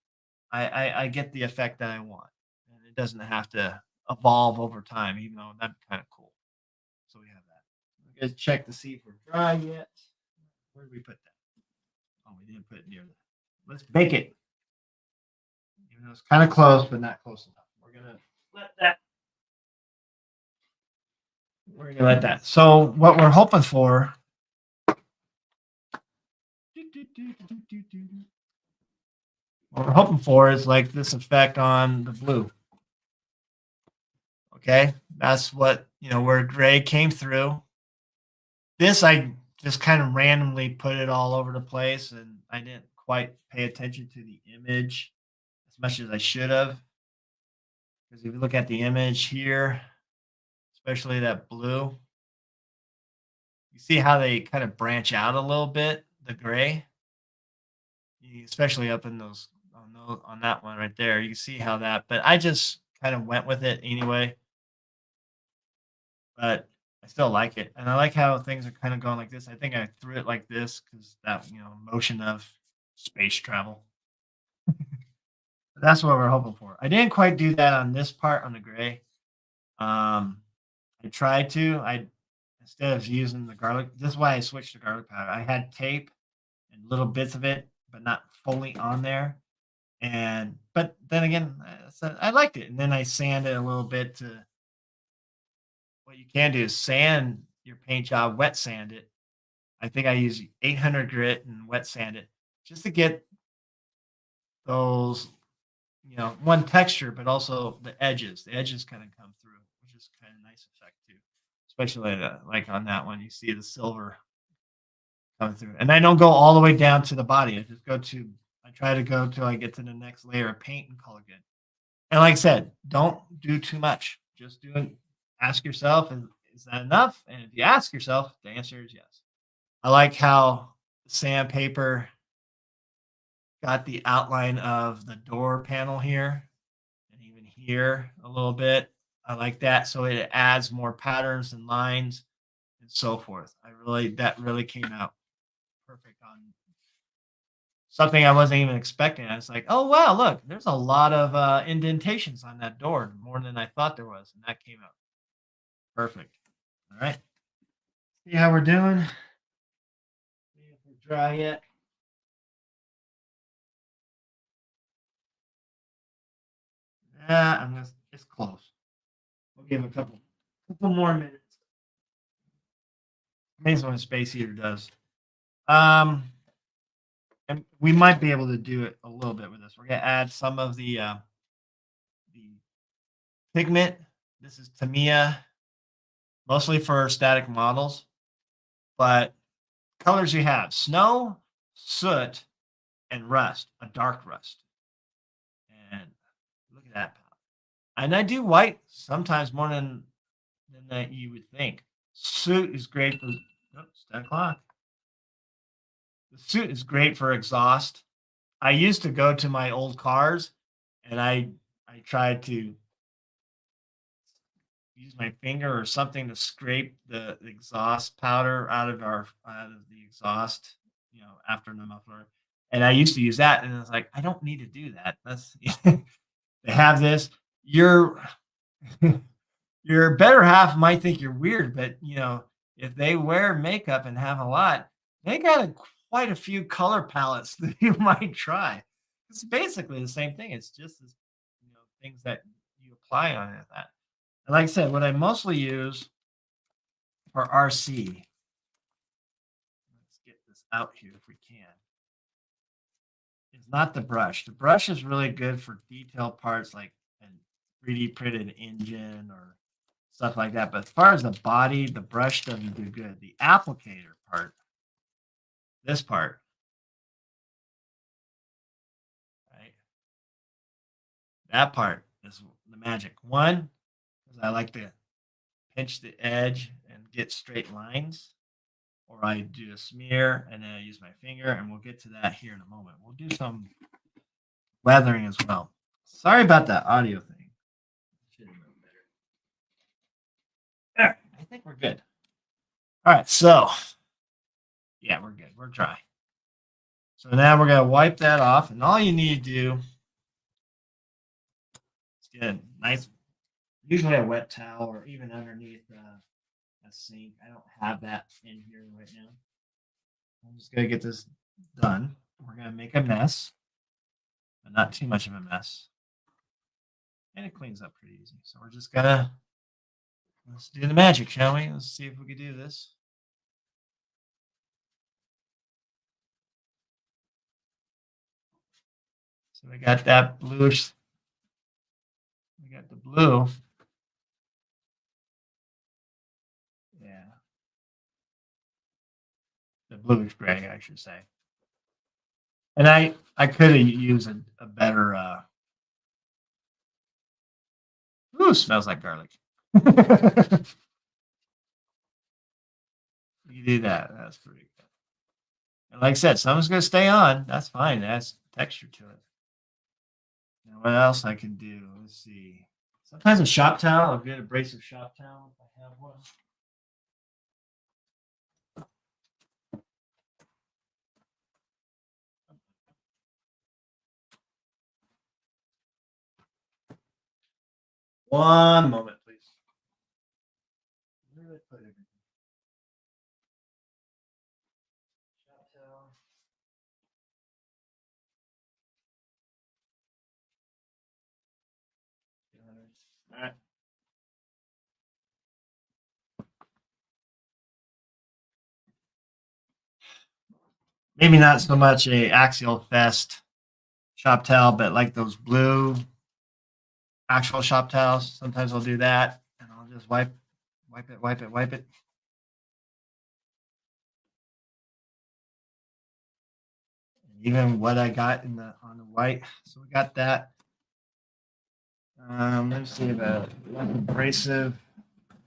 I get the effect that I want, and it doesn't have to evolve over time, even though that'd be kind of cool. So we have that. We're gonna check to see if we're dry yet. Where did we put that? Oh, we didn't put it near that. Let's bake it. Even though it's kind of close, but not close enough. we're gonna let that. We're gonna let that. So what we're hoping for. What we're hoping for is like this effect on the blue. Okay, that's what where gray came through. This I just kind of randomly put it all over the place, and I didn't quite pay attention to the image as much as I should have. Because if you look at the image here, especially that blue, you see how they kind of branch out a little bit, the gray, especially up in those on that one right there. You can see how that, but I just kind of went with it anyway. But I still like it, and I like how things are kind of going like this. I think I threw it like this because that motion of space travel. But that's what we're hoping for. I didn't quite do that on this part on the gray. I tried to. I instead of using the garlic. This is why I switched to garlic powder. I had tape and little bits of it, but not fully on there. And but then again, so I liked it, and then I sanded a little bit to. What you can do is sand your paint job, wet sand it. I think I use 800 grit and wet sand it just to get those, one texture, but also the edges. The edges kind of come through, which is kind of nice effect too. Especially like on that one, you see the silver coming through. And I don't go all the way down to the body. I try to go till I get to the next layer of paint and color good. And like I said, don't do too much. Just do it. Ask yourself, is that enough? And if you ask yourself, the answer is yes. I like how the sandpaper got the outline of the door panel here and even here a little bit. I like that. So it adds more patterns and lines and so forth. That really came out perfect on something I wasn't even expecting. I was like, oh wow, look, there's a lot of indentations on that door, more than I thought there was, and that came out perfect. All right, see how we're doing. See if we're dry yet. Yeah, it's close. We'll give a couple more minutes. Amazing what a space heater does. And we might be able to do it a little bit with this. We're gonna add some of the pigment. This is Tamiya, mostly for static models, but colors you have: snow, soot, and rust, a dark rust. And look at that. And I do white sometimes more than that you would think. Soot is great for. Oh, it's 10 o'clock. The suit is great for exhaust. I used to go to my old cars and I tried to use my finger or something to scrape the exhaust powder out of the exhaust, after the muffler. And I used to use that, and I was like, I don't need to do that. That's they have this. Your your better half might think you're weird, but if they wear makeup and have a lot, they got quite a few color palettes that you might try. It's basically the same thing. It's just as things that you apply on it. That, and like I said, what I mostly use for RC. Let's get this out here if we can. It's not the brush. The brush is really good for detailed parts like a 3D printed engine or stuff like that. But as far as the body, the brush doesn't do good. The applicator part, this part, right? That part is the magic. One, because I like to pinch the edge and get straight lines, or I do a smear and then I use my finger, and we'll get to that here in a moment. We'll do some weathering as well. Sorry about that audio thing. Should have known better. All right, I think we're good. All right, so yeah, we're good. We're dry. So now we're gonna wipe that off, and all you need to do is get a nice, usually a wet towel or even underneath a sink. I don't have that in here right now. I'm just gonna get this done. We're gonna make a mess, but not too much of a mess. and it cleans up pretty easy. So we're just gonna let's do the magic, shall we? Let's see if we can do this. So we got that bluish. We got the blue. Yeah, the bluish gray, I should say. And I could have used a better. Ooh, smells like garlic. You do that. That's pretty good. And like I said, someone's gonna stay on. That's fine. That's texture to it. And what else I can do? Let's see. Sometimes a shop towel, a good abrasive shop towel, if I have one. One moment, please. Where did I put everything? Shop towel. All right. Maybe not so much a axial fest shop towel, but like those blue actual shop towels. Sometimes I'll do that, and I'll just wipe it. Even what I got in the on the white. So we got that. Let's see the abrasive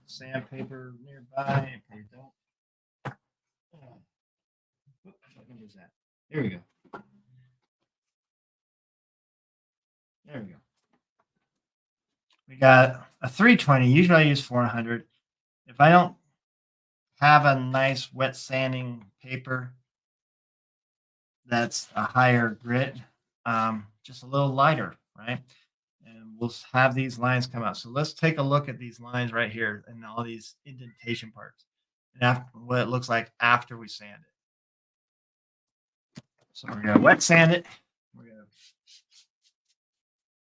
sandpaper nearby. Okay, don't. What number is that? There we go. There we go. We got a 320. Usually I use 400. If I don't have a nice wet sanding paper that's a higher grit, just a little lighter, right? And we'll have these lines come out. So let's take a look at these lines right here and all these indentation parts and after, what it looks like after we sand it. So we're gonna wet sand it. We're gonna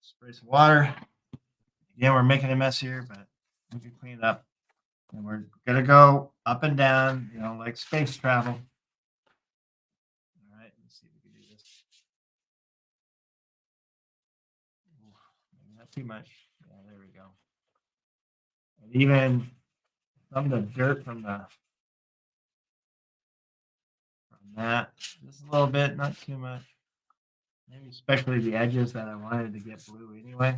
spray some water. Again, we're making a mess here, but we can clean it up. And we're gonna go up and down, like space travel. All right, let's see if we can do this. Maybe not too much. Yeah, there we go. And even some of the dirt from that, just a little bit, not too much. Maybe especially the edges that I wanted to get blue anyway.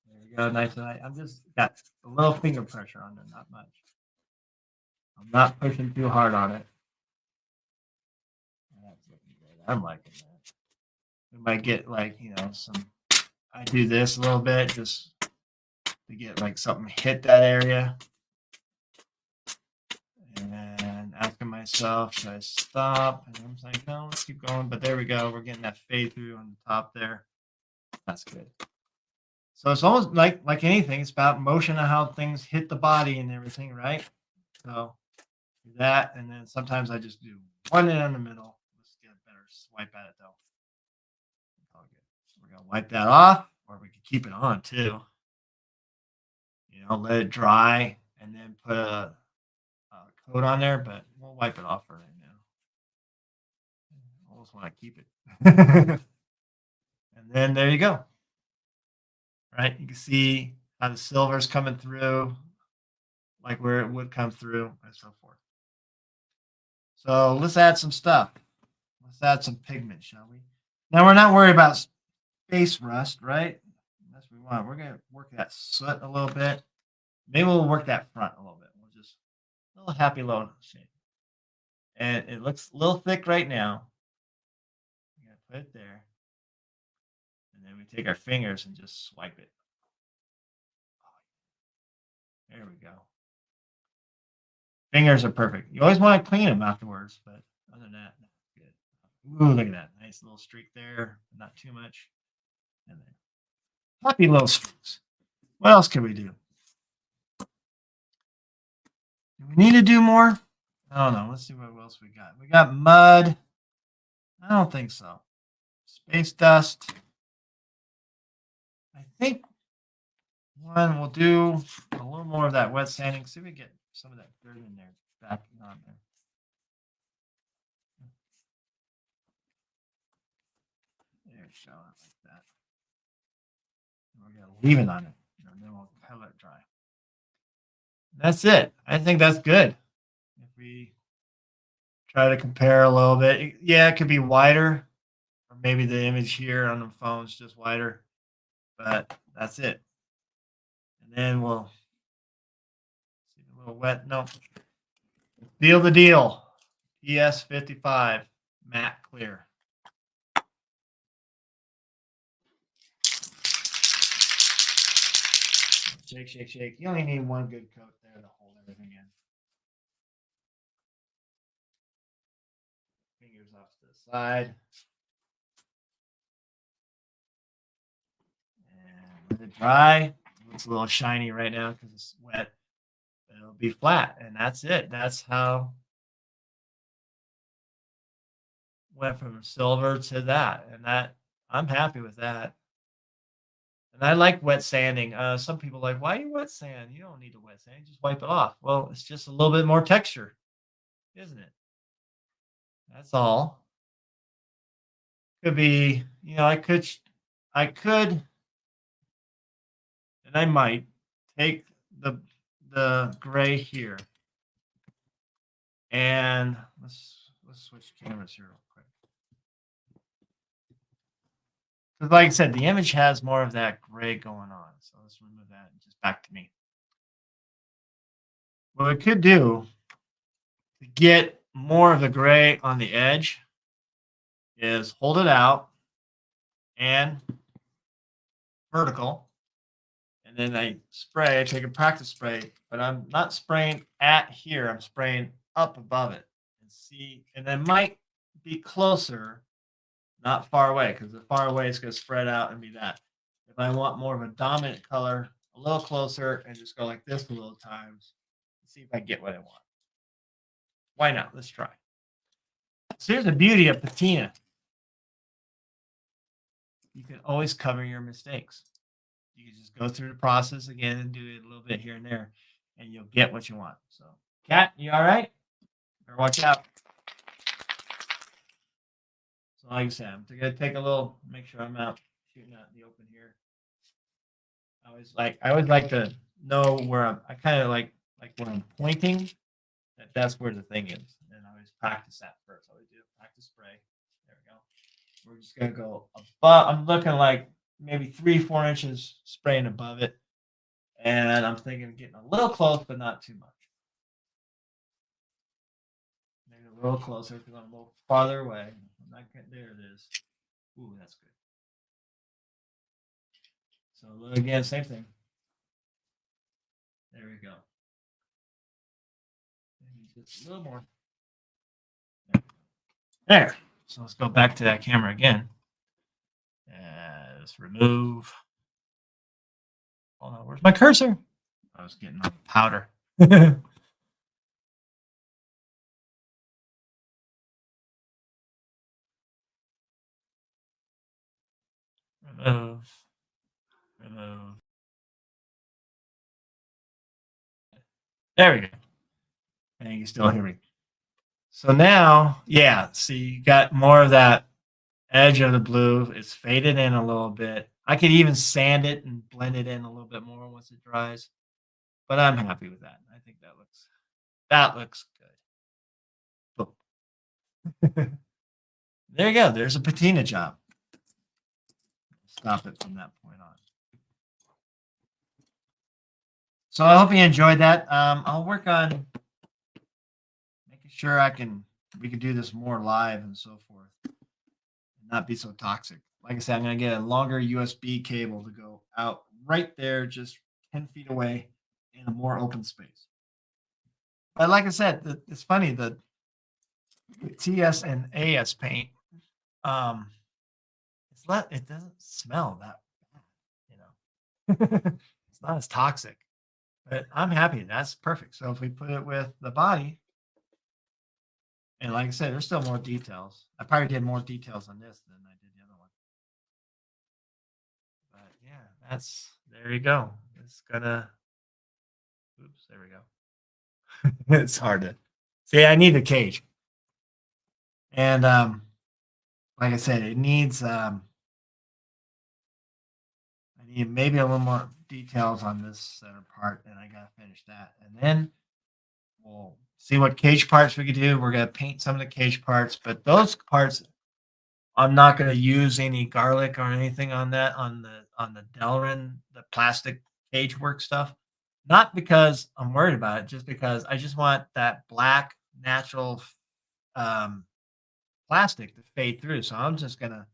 There we go, nice and I'm just got a little finger pressure on there, not much. I'm not pushing too hard on it. That's looking good. I'm liking that. We might get like, some, I do this a little bit just to get like something hit that area. And asking myself, should I stop? And I'm like, no, let's keep going. But there we go. We're getting that fade through on the top there. That's good. So it's almost like anything. It's about motion of how things hit the body and everything, right? So do that, and then sometimes I just do one in the middle. Let's get a better swipe at it though. All good. So we're gonna wipe that off, or we can keep it on too. Let it dry, and then put a coat on there. But we'll wipe it off for right now. I almost want to keep it. And then there you go. Right, you can see how the silver is coming through, like where it would come through, and so forth. So let's add some stuff. Let's add some pigment, shall we? Now we're not worried about space rust, right? That's what we want. We're gonna work that soot a little bit. Maybe we'll work that front a little bit. We'll just a little happy little shape. And it looks a little thick right now. We're gonna put it there. And then we take our fingers and just swipe it. There we go. Fingers are perfect. You always want to clean them afterwards, but other than that, good. Ooh, look at that. Nice little streak there. Not too much. And then happy little streaks. What else can we do? Do we need to do more? I don't know. Let's see what else we got. We got mud. I don't think so. Space dust. think we'll do a little more of that wet sanding. See if we get some of that dirt in there, back on there. There we go, like that. And we're gonna leave it on it, and then we'll let it dry. That's it. I think that's good. If we try to compare a little bit, yeah, it could be wider, or maybe the image here on the phone's just wider, but that's it. And then we'll see a little wet. No, deal the deal. ES55 matte clear. Shake, shake, shake. You only need one good coat there to hold everything in. Fingers off to the side. And let it dry. It looks a little shiny right now because it's wet. It'll be flat, and that's it. That's how went from silver to that, and that I'm happy with that. And I like wet sanding. Some people are like, why you wet sand? You don't need to wet sand. Just wipe it off. Well, it's just a little bit more texture, isn't it? That's all. Could be, I could, and I might take the gray here, and let's switch cameras here real quick. Because like I said, the image has more of that gray going on. So let's remove that and just back to me. What we could do to get more of the gray on the edge is hold it out and vertical. And then I take a practice spray, but I'm not spraying at here. I'm spraying up above it and see, and then might be closer, not far away, because the far away is going to spread out and be that. If I want more of a dominant color, a little closer and just go like this a little times, see if I get what I want. Why not? Let's try. So here's the beauty of patina. You can always cover your mistakes. You can just go through the process again and do it a little bit here and there, and you'll get what you want. So, Kat, you all right? Better watch out. So, like I said, I'm gonna take a little, make sure I'm out shooting out in the open here. I always like to know where I kind of like when I'm pointing, that's where the thing is, and I always practice that first. I always do practice spray. There we go. We're just gonna go above. I'm looking like maybe 3-4 inches spraying above it, and I'm thinking of getting a little close, but not too much. Maybe a little closer because I'm a little farther away. I'm not getting, there it is. Ooh, that's good. So again, same thing. There we go. Maybe just a little more. There. So let's go back to that camera again. Let's remove. Hold on, where's my cursor? I was getting on powder. Remove. Remove. There we go. And you can still hear me. So now, yeah, see, you got more of that edge of the blue. It's faded in a little bit. I could even sand it and blend it in a little bit more once it dries. But I'm happy with that. I think that looks good. There you go. There's a patina job. Stop it from that point on. So I hope you enjoyed that. I'll work on making sure we can do this more live and so forth, and not be so toxic. Like I said, I'm going to get a longer USB cable to go out right there, just 10 feet away in a more open space. But like I said, it's funny, the TS and AS paint, it doesn't smell that bad, it's not as toxic. But I'm happy. That's perfect. So if we put it with the body, and like I said, there's still more details. I probably did more details on this than I did the other one. But yeah, That's there you go. It's gonna oops, there we go. It's hard to see. I need the cage. And like I said, it needs I need maybe a little more details on this center part, and I gotta finish that. And then we'll see what cage parts we could do. We're gonna paint some of the cage parts, but those parts I'm not gonna use any garlic or anything on that on the Delrin, the plastic cage work stuff. Not because I'm worried about it, just because I just want that black natural um, plastic to fade through. So I'm just gonna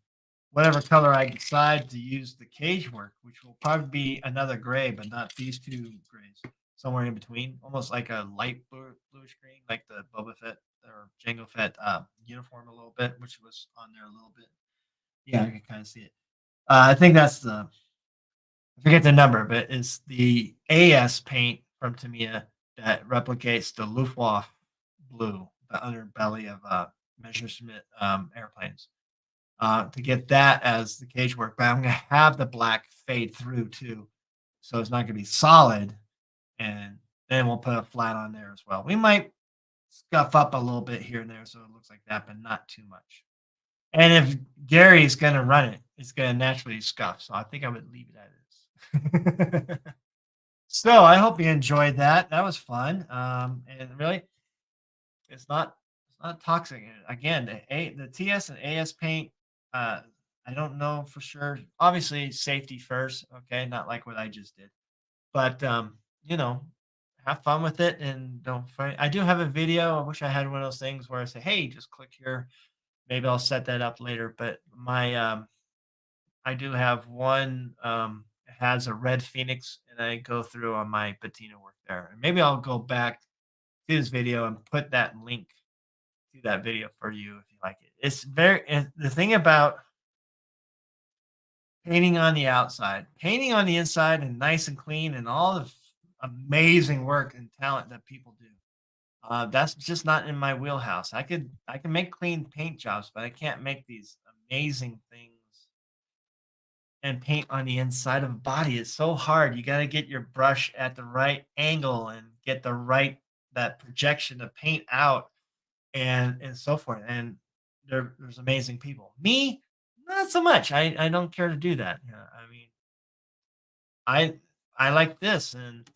whatever color I decide to use the cage work, which will probably be another gray, but not these two grays. Somewhere in between, almost like a light bluish green, like the Boba Fett or Jango Fett uniform a little bit, which was on there a little bit. Yeah, I can kind of see it. I think that's the I forget the number, but it's the AS paint from Tamiya that replicates the Luftwaffe blue, the underbelly of Messerschmitt airplanes. To get that as the cage work, but I'm gonna have the black fade through too, so it's not gonna be solid, and then we'll put a flat on there as well. We might scuff up a little bit here and there so it looks like that, but not too much. And if Gary's gonna run it, it's gonna naturally scuff. So I think I would leave it as is. So I hope you enjoyed that. That was fun. And really, it's not toxic. Again, the TS and AS paint. Uh, I don't know for sure. Obviously, safety first. Okay, not like what I just did. But you know, have fun with it and don't fight. I do have a video. I wish I had one of those things where I say, "Hey, just click here." Maybe I'll set that up later. But my I do have one has a red phoenix, and I go through on my patina work there. And maybe I'll go back to this video and put that link to that video for you if you like it. It's very and the thing about painting on the outside, painting on the inside, and nice and clean, and all the amazing work and talent that people do. That's just not in my wheelhouse. I can make clean paint jobs, but I can't make these amazing things and paint on the inside of a body. It's so hard. You got to get your brush at the right angle and get the right that projection of paint out and so forth. And there's amazing people. Me, not so much. I don't care to do that. Yeah, I mean, I I like this and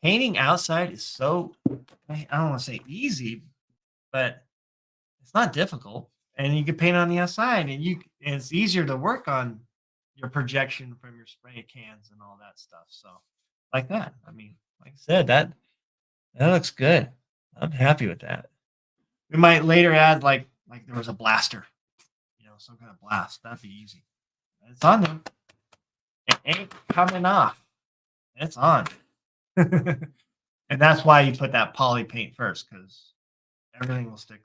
painting outside is so I don't want to say easy, but it's not difficult. And you can paint on the outside and it's easier to work on your projection from your spray cans and all that stuff. So like that. I mean, like I said, that looks good. I'm happy with that. We might later add like there was a blaster, some kind of blast. That'd be easy. It's on there. It ain't coming off. It's on. And that's why you put that poly paint first, because everything will stick.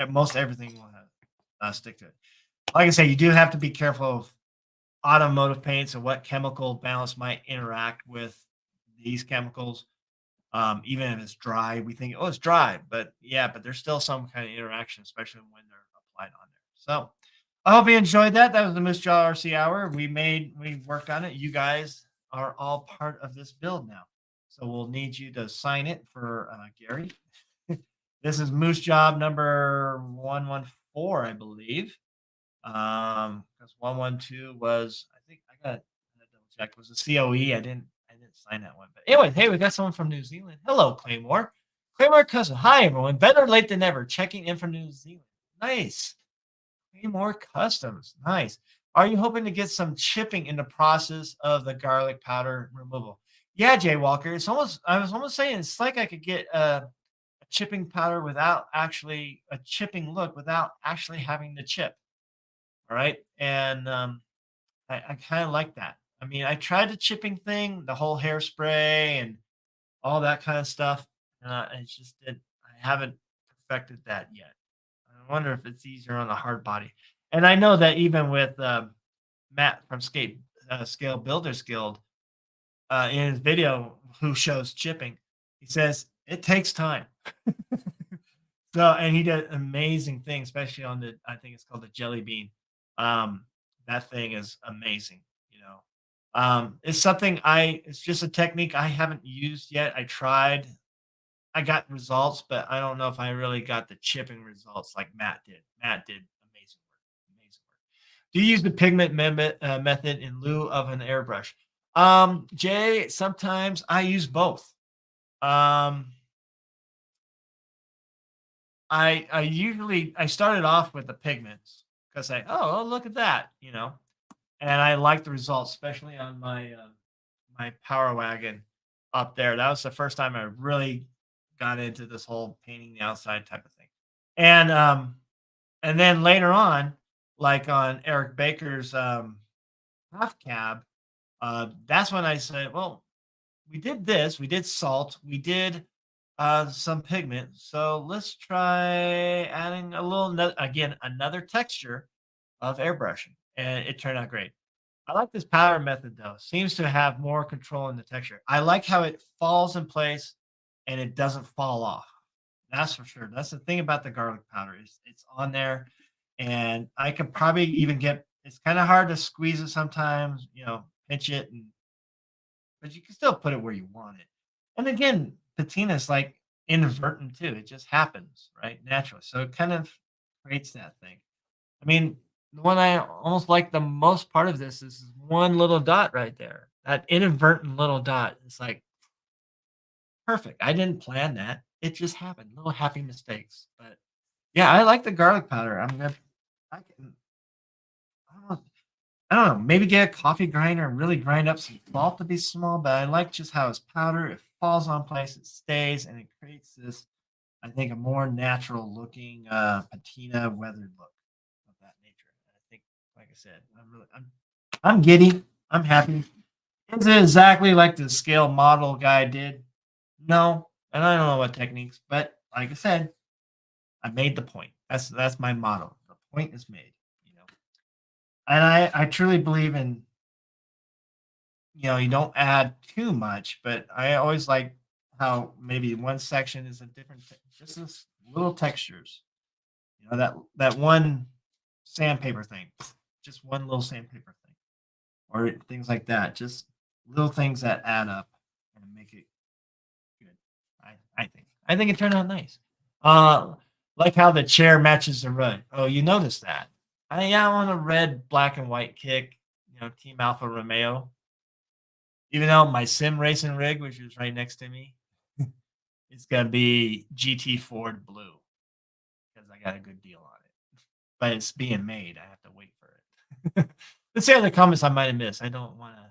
Most everything will have stick to it. Like I say, you do have to be careful of automotive paints and what chemical balance might interact with these chemicals. Even if it's dry, we think, oh, it's dry, but yeah, but there's still some kind of interaction, especially when they're applied on there. So I hope you enjoyed that. That was the Moosejaw RC Hour. We worked on it. You guys are all part of this build now. So we'll need you to sign it for Gary. This is Moose Job number 114, I believe. Because 112 was, I think I got to double check, was a COE. I didn't sign that one. But anyway, hey, we got someone from New Zealand. Hello, Claymore. Claymore Cousin. Hi, everyone. Better late than never. Checking in from New Zealand. Nice. Claymore Customs. Nice. Are you hoping to get some chipping in the process of the garlic powder removal? Yeah, Jay Walker. I was almost saying it's like I could get a chipping powder without actually a chipping look without actually having the chip. All right. And I kind of like that. I mean, I tried the chipping thing, the whole hairspray and all that kind of stuff. It's just did. I haven't perfected that yet. I wonder if it's easier on the hard body. And I know that even with Matt from Scale Builders Guild, in his video, who shows chipping, he says it takes time. So, and he did amazing things, especially on I think it's called the jelly bean. That thing is amazing, It's something it's just a technique I haven't used yet. I tried, I got results, but I don't know if I really got the chipping results like Matt did. Matt did amazing work. Amazing work. Do you use the pigment method in lieu of an airbrush? Jay, sometimes I use both. Um, I started off with the pigments because oh, look at that, and I like the results, especially on my Power Wagon up there. That was the first time I really got into this whole painting the outside type of thing. And then later on, like on Eric Baker's half cab, that's when I said, well, we did this, we did salt, we did some pigment. So let's try adding a little, again, another texture of airbrushing. And it turned out great. I like this powder method though. Seems to have more control in the texture. I like how it falls in place and it doesn't fall off. That's for sure. That's the thing about the garlic powder is it's on there, and I could probably even get. It's kind of hard to squeeze it sometimes, pinch it, but you can still put it where you want it. And again, patina is like inadvertent too. It just happens, right, naturally. So it kind of creates that thing. I mean, the one I almost like the most part of this is one little dot right there. That inadvertent little dot is like perfect. I didn't plan that. It just happened. Little happy mistakes. But yeah, I like the garlic powder. I can, I don't know, maybe get a coffee grinder and really grind up some salt to be small, but I like just how it's powder. It falls on place, it stays, and it creates this, I think, a more natural looking patina weathered look of that nature. And I think, like I said, I'm giddy. I'm happy. Is it exactly like the scale model guy did? No, and I don't know what techniques, but like I said, I made the point. That's my motto. The point is made. You know, and I truly believe in you don't add too much, but I always like how maybe one section is a different, just this little textures. That one sandpaper thing, just one little sandpaper thing, or things like that. Just little things that add up and make it good. I think it turned out nice. Uh, like how the chair matches the rug. Oh, you noticed that? I am on a red, black, and white kick. Team Alpha Romeo. Even though my sim racing rig, which is right next to me, is gonna be GT Ford Blue because I got a good deal on it. But it's being made. I have to wait for it. Let's see other comments I might have missed. I don't want to.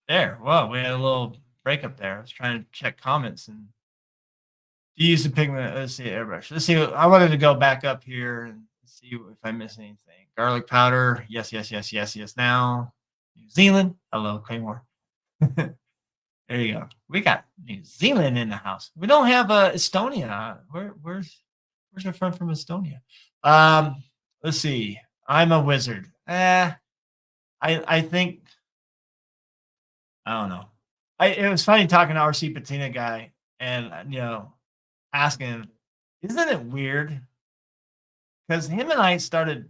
There. Whoa, we had a little breakup there. I was trying to check comments and do you use the pigment. Let's see, airbrush. Let's see. I wanted to go back up here and see if I missed anything. Garlic powder. Yes, yes, yes, yes, yes. Now, New Zealand. Hello, Claymore. There you go. We got New Zealand in the house. We don't have Estonia. Where's our friend from Estonia? Let's see. I'm a wizard. I think I don't know. It was funny talking to RC Patina guy and asking him, isn't it weird? Because him and I started.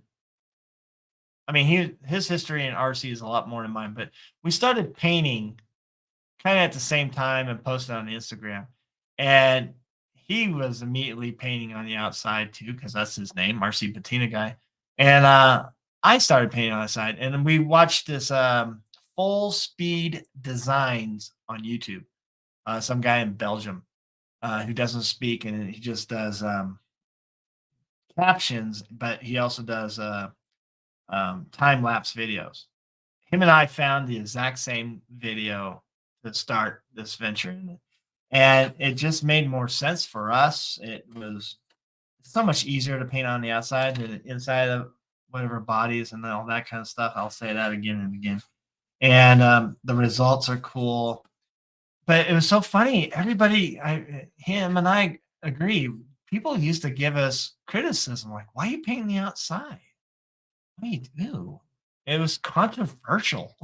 I mean, his history in RC is a lot more than mine, but we started painting kind of at the same time and posted on Instagram. And he was immediately painting on the outside too, because that's his name, RC Patina guy. And I started painting on the side, and then we watched this full speed designs on YouTube. Some guy in Belgium who doesn't speak, and he just does captions, but he also does time lapse videos. Him and I found the exact same video to start this venture, and it just made more sense for us. It was so much easier to paint on the outside than the inside of whatever bodies and all that kind of stuff. I'll say that again and again. and the results are cool. But it was so funny. Everybody, him and I agree. People used to give us criticism, like, "Why are you painting the outside? What do you do?" It was controversial,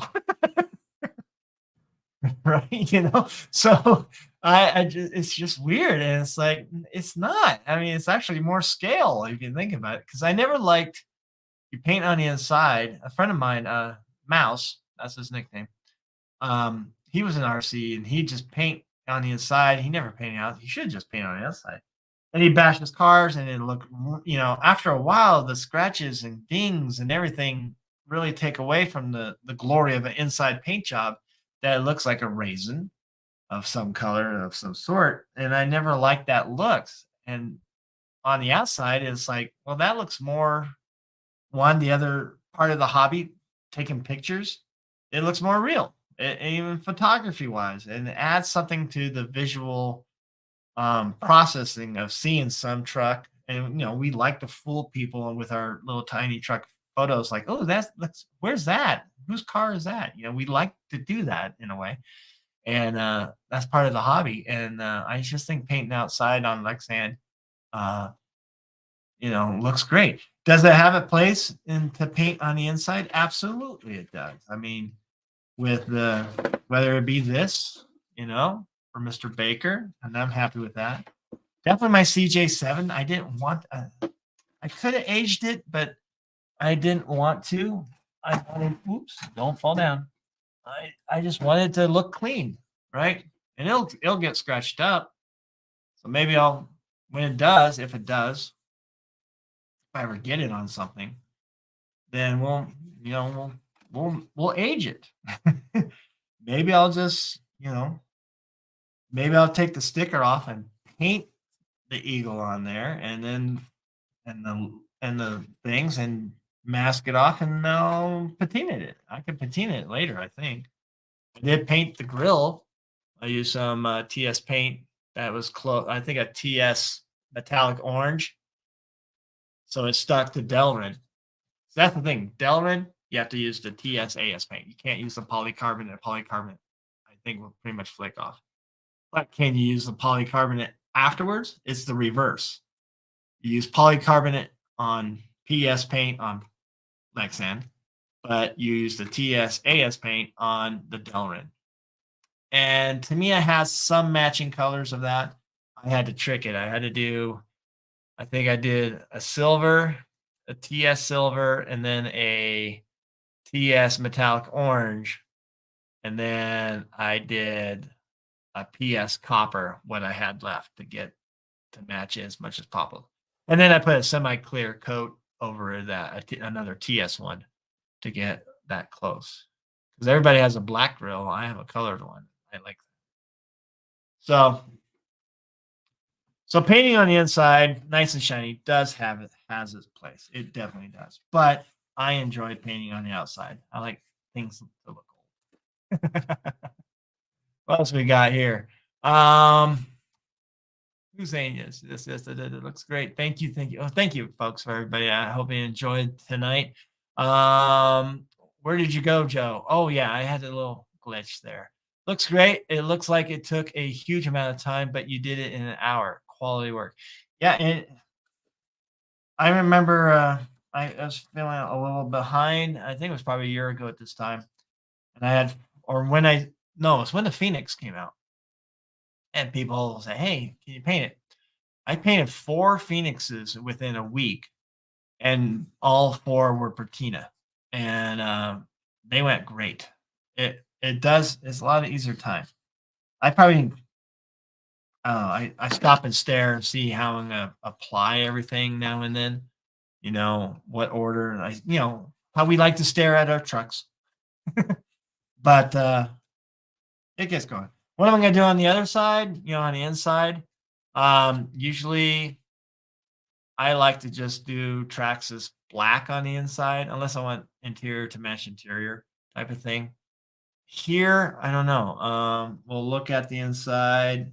right? So I just it's just weird, and it's like it's not. I mean, it's actually more scale if you think about it. Because I never liked you paint on the inside. A friend of mine, Mouse, that's his nickname. He was an RC and he just paint on the inside. He never painted out. He should just paint on the outside. And he bashed his cars and it looked, after a while, the scratches and dings and everything really take away from the glory of an inside paint job that it looks like a raisin of some color of some sort. And I never liked that looks. And on the outside, it's like, well, that looks more the other part of the hobby, taking pictures, it looks more real, even photography wise, and it adds something to the visual processing of seeing some truck. And we like to fool people with our little tiny truck photos, like, oh, that's where's that? Whose car is that? We like to do that in a way, and that's part of the hobby. And I just think painting outside on Lexan, uh, looks great. Does it have a place in to paint on the inside? Absolutely, it does. I mean, with the whether it be this, for Mr. Baker, and I'm happy with that. Definitely my CJ7. I didn't want. I could have aged it, but I didn't want to. I wanted. Oops! Don't fall down. I just wanted to look clean, right? And it'll get scratched up. So maybe I'll when it does, if it does, if I ever get it on something, then you know, we'll age it. Maybe I'll just, maybe I'll take the sticker off and paint the eagle on there, and then and the things and mask it off, and I'll patina it. I can patina it later, I think. I did paint the grill. I used some TS paint that was close. I think a TS metallic orange, so it stuck to Delrin. So that's the thing. Delrin, you have to use the TSAS paint. You can't use the polycarbonate. Polycarbonate, I think, will pretty much flake off. But can you use the polycarbonate afterwards? It's the reverse. You use polycarbonate on PS paint on Lexan, but you use the TSAS paint on the Delrin. And to me, it has some matching colors of that. I had to trick it. I had to do, I think I did a silver, a TS silver, and then a TS metallic orange. And then I did a PS copper, what I had left to get to match it as much as possible. And then I put a semi-clear coat over that, another TS one to get that close. Because everybody has a black grill. I have a colored one. I like that. So painting on the inside, nice and shiny, has its place. It definitely does. But I enjoy painting on the outside. I like things to look old. What else we got here? Who's saying yes, it looks great. Thank you, thank you. Oh, thank you, folks, for everybody. I hope you enjoyed tonight. Where did you go, Joe? Oh yeah, I had a little glitch there. Looks great. It looks like it took a huge amount of time, but you did it in an hour. Quality work. Yeah, I remember I was feeling a little behind. I think it was probably a year ago at this time. And I had or when I no, it's when the Phoenix came out. And people say, "Hey, can you paint it?" I painted 4 Phoenixes within a week, and all 4 were patina, and, they went great. It's a lot of easier time. I probably I stop and stare and see how I'm gonna apply everything now and then, what order, and how we like to stare at our trucks. But, it gets going. What am I gonna do on the other side, on the inside? Usually I like to just do Traxxas black on the inside, unless I want interior to match interior type of thing. Here, I don't know. We'll look at the inside.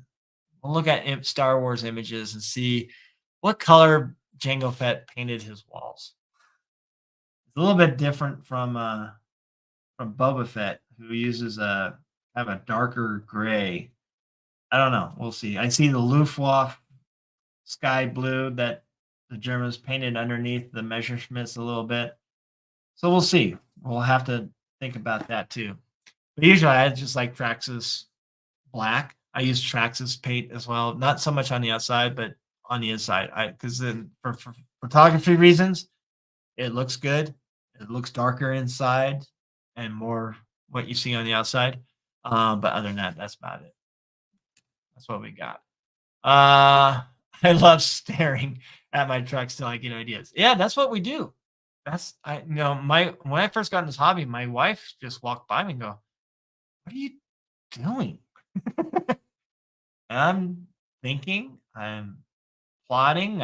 We'll look at Star Wars images and see what color Jango Fett painted his walls. It's a little bit different from Boba Fett, who uses a kind of a darker gray. I don't know. We'll see. I see the Luftwaffe sky blue that the Germans painted underneath the Messerschmitts a little bit. So we'll see. We'll have to think about that too. But usually I just like Traxxas black. I use Traxxas paint as well, not so much on the outside, but on the inside. I because then for photography reasons, it looks good. It looks darker inside and more what you see on the outside. But other than that, that's about it. That's what we got. I love staring at my trucks till I get ideas. Yeah, that's what we do. That's I you know my when I first got in this hobby, my wife just walked by me and go, "What are you doing?" And I'm thinking, I'm plotting,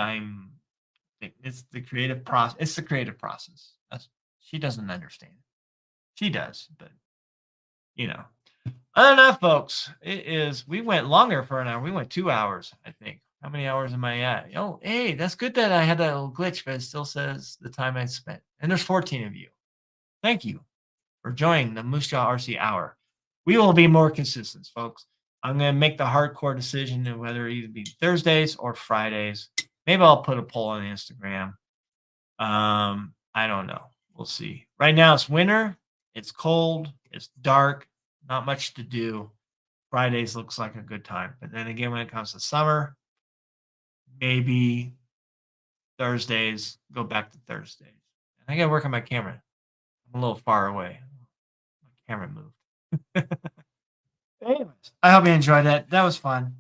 it's the creative process. It's the creative process. That's she doesn't understand. She does, but you know. Other than that, folks, we went longer for an hour. We went 2 hours, I think. How many hours am I at? Oh, hey, that's good that I had that little glitch, but it still says the time I spent. And there's 14 of you. Thank you for joining the Moosejaw RC Hour. We will be more consistent, folks. I'm going to make the hardcore decision of whether it either be Thursdays or Fridays. Maybe I'll put a poll on Instagram. I don't know. We'll see. Right now it's winter. It's cold. It's dark. Not much to do. Fridays looks like a good time. But then again, when it comes to summer, maybe Thursdays, go back to Thursdays. And I got to work on my camera. I'm a little far away. My camera moved. Anyways, I hope you enjoyed that. That was fun.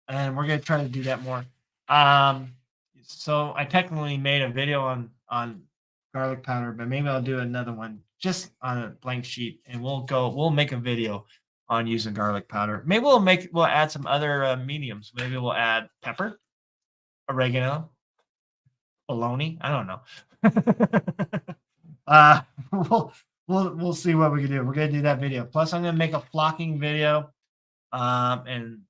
And we're going to try to do that more. So I technically made a video on garlic powder, but maybe I'll do another one just on a blank sheet, and we'll make a video on using garlic powder. Maybe we'll add some other mediums. Maybe we'll add pepper, oregano, bologna. I don't know. uh, we'll we'll see what we can do. We're gonna do that video. Plus, I'm gonna make a flocking video, and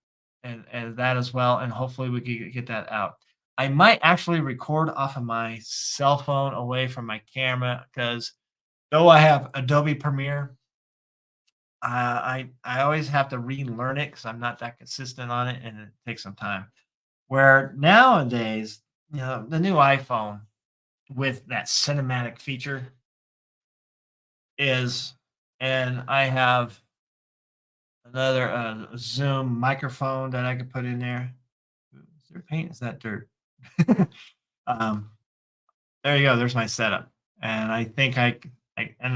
that as well, and hopefully we can get that out. I might actually record off of my cell phone away from my camera because though I have Adobe Premiere, I always have to relearn it because I'm not that consistent on it, and it takes some time. Where nowadays, the new iPhone with that cinematic feature is, and I have another Zoom microphone that I could put in there. Is there paint? Is that dirt? um, there you go. There's my setup, and I think I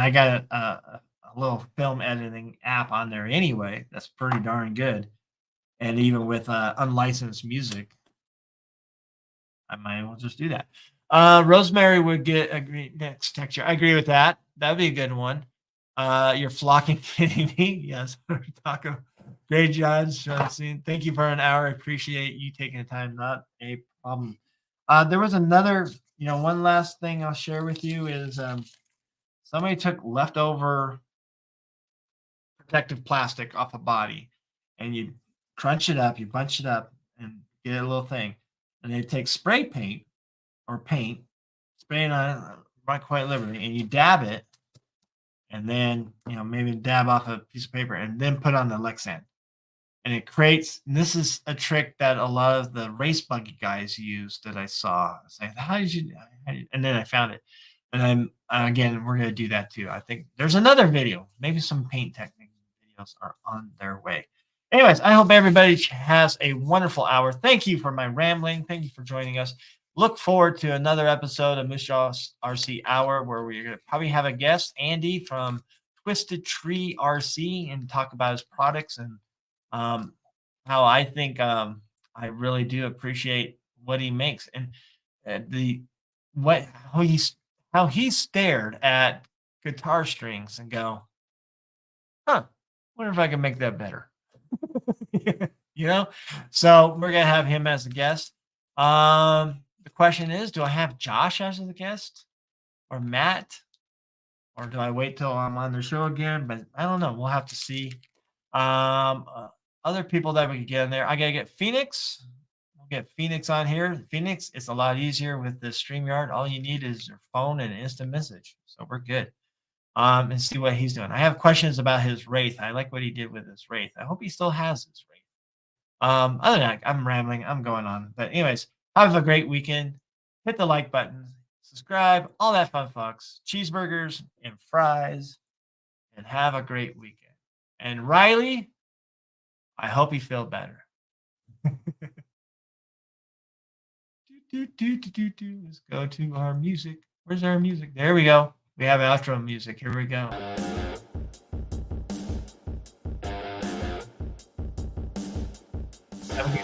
got a little film editing app on there anyway. That's pretty darn good. And even with unlicensed music, I might as well just do that. Rosemary would get a great next texture. I agree with that. That'd be a good one. You're flocking kidding me. Yes, Taco. Great, John. Thank you for an hour. I appreciate you taking the time. Not a problem. There was another, one last thing I'll share with you is somebody took leftover protective plastic off a body, and you crunch it up, you bunch it up, and get a little thing. And they take spray paint or paint, spray it on it right quite literally, and you dab it, and then maybe dab off a piece of paper, and then put on the Lexan. And it creates. And this is a trick that a lot of the race buggy guys use that I saw. It's like, how did you? And then I found it. And again, we're gonna do that too. I think there's another video. Maybe some paint technique videos are on their way. Anyways, I hope everybody has a wonderful hour. Thank you for my rambling. Thank you for joining us. Look forward to another episode of Moosejaw RC Hour where we're going to probably have a guest, Andy from Twisted Tree RC, and talk about his products and how I think I really do appreciate what he makes and how he stared at guitar strings and go, wonder if I can make that better. So we're gonna have him as a guest. The question is, do I have Josh as a guest or Matt, or do I wait till I'm on the show again? But I don't know. We'll have to see. Other people that we could get in there. I gotta get Phoenix. We'll get Phoenix on here. Phoenix, it's a lot easier with the StreamYard. All you need is your phone and an instant message. So we're good. and see what he's doing. I have questions about his Wraith. I like what he did with his Wraith. I hope he still has his Wraith. Other than that, I'm rambling. I'm going on. But anyways, have a great weekend. Hit the like button, subscribe, all that fun fucks, cheeseburgers and fries, and have a great weekend. And Riley, I hope you feel better. Let's go to our music. Where's our music? There we go. We have outro music. Here we go. Have a good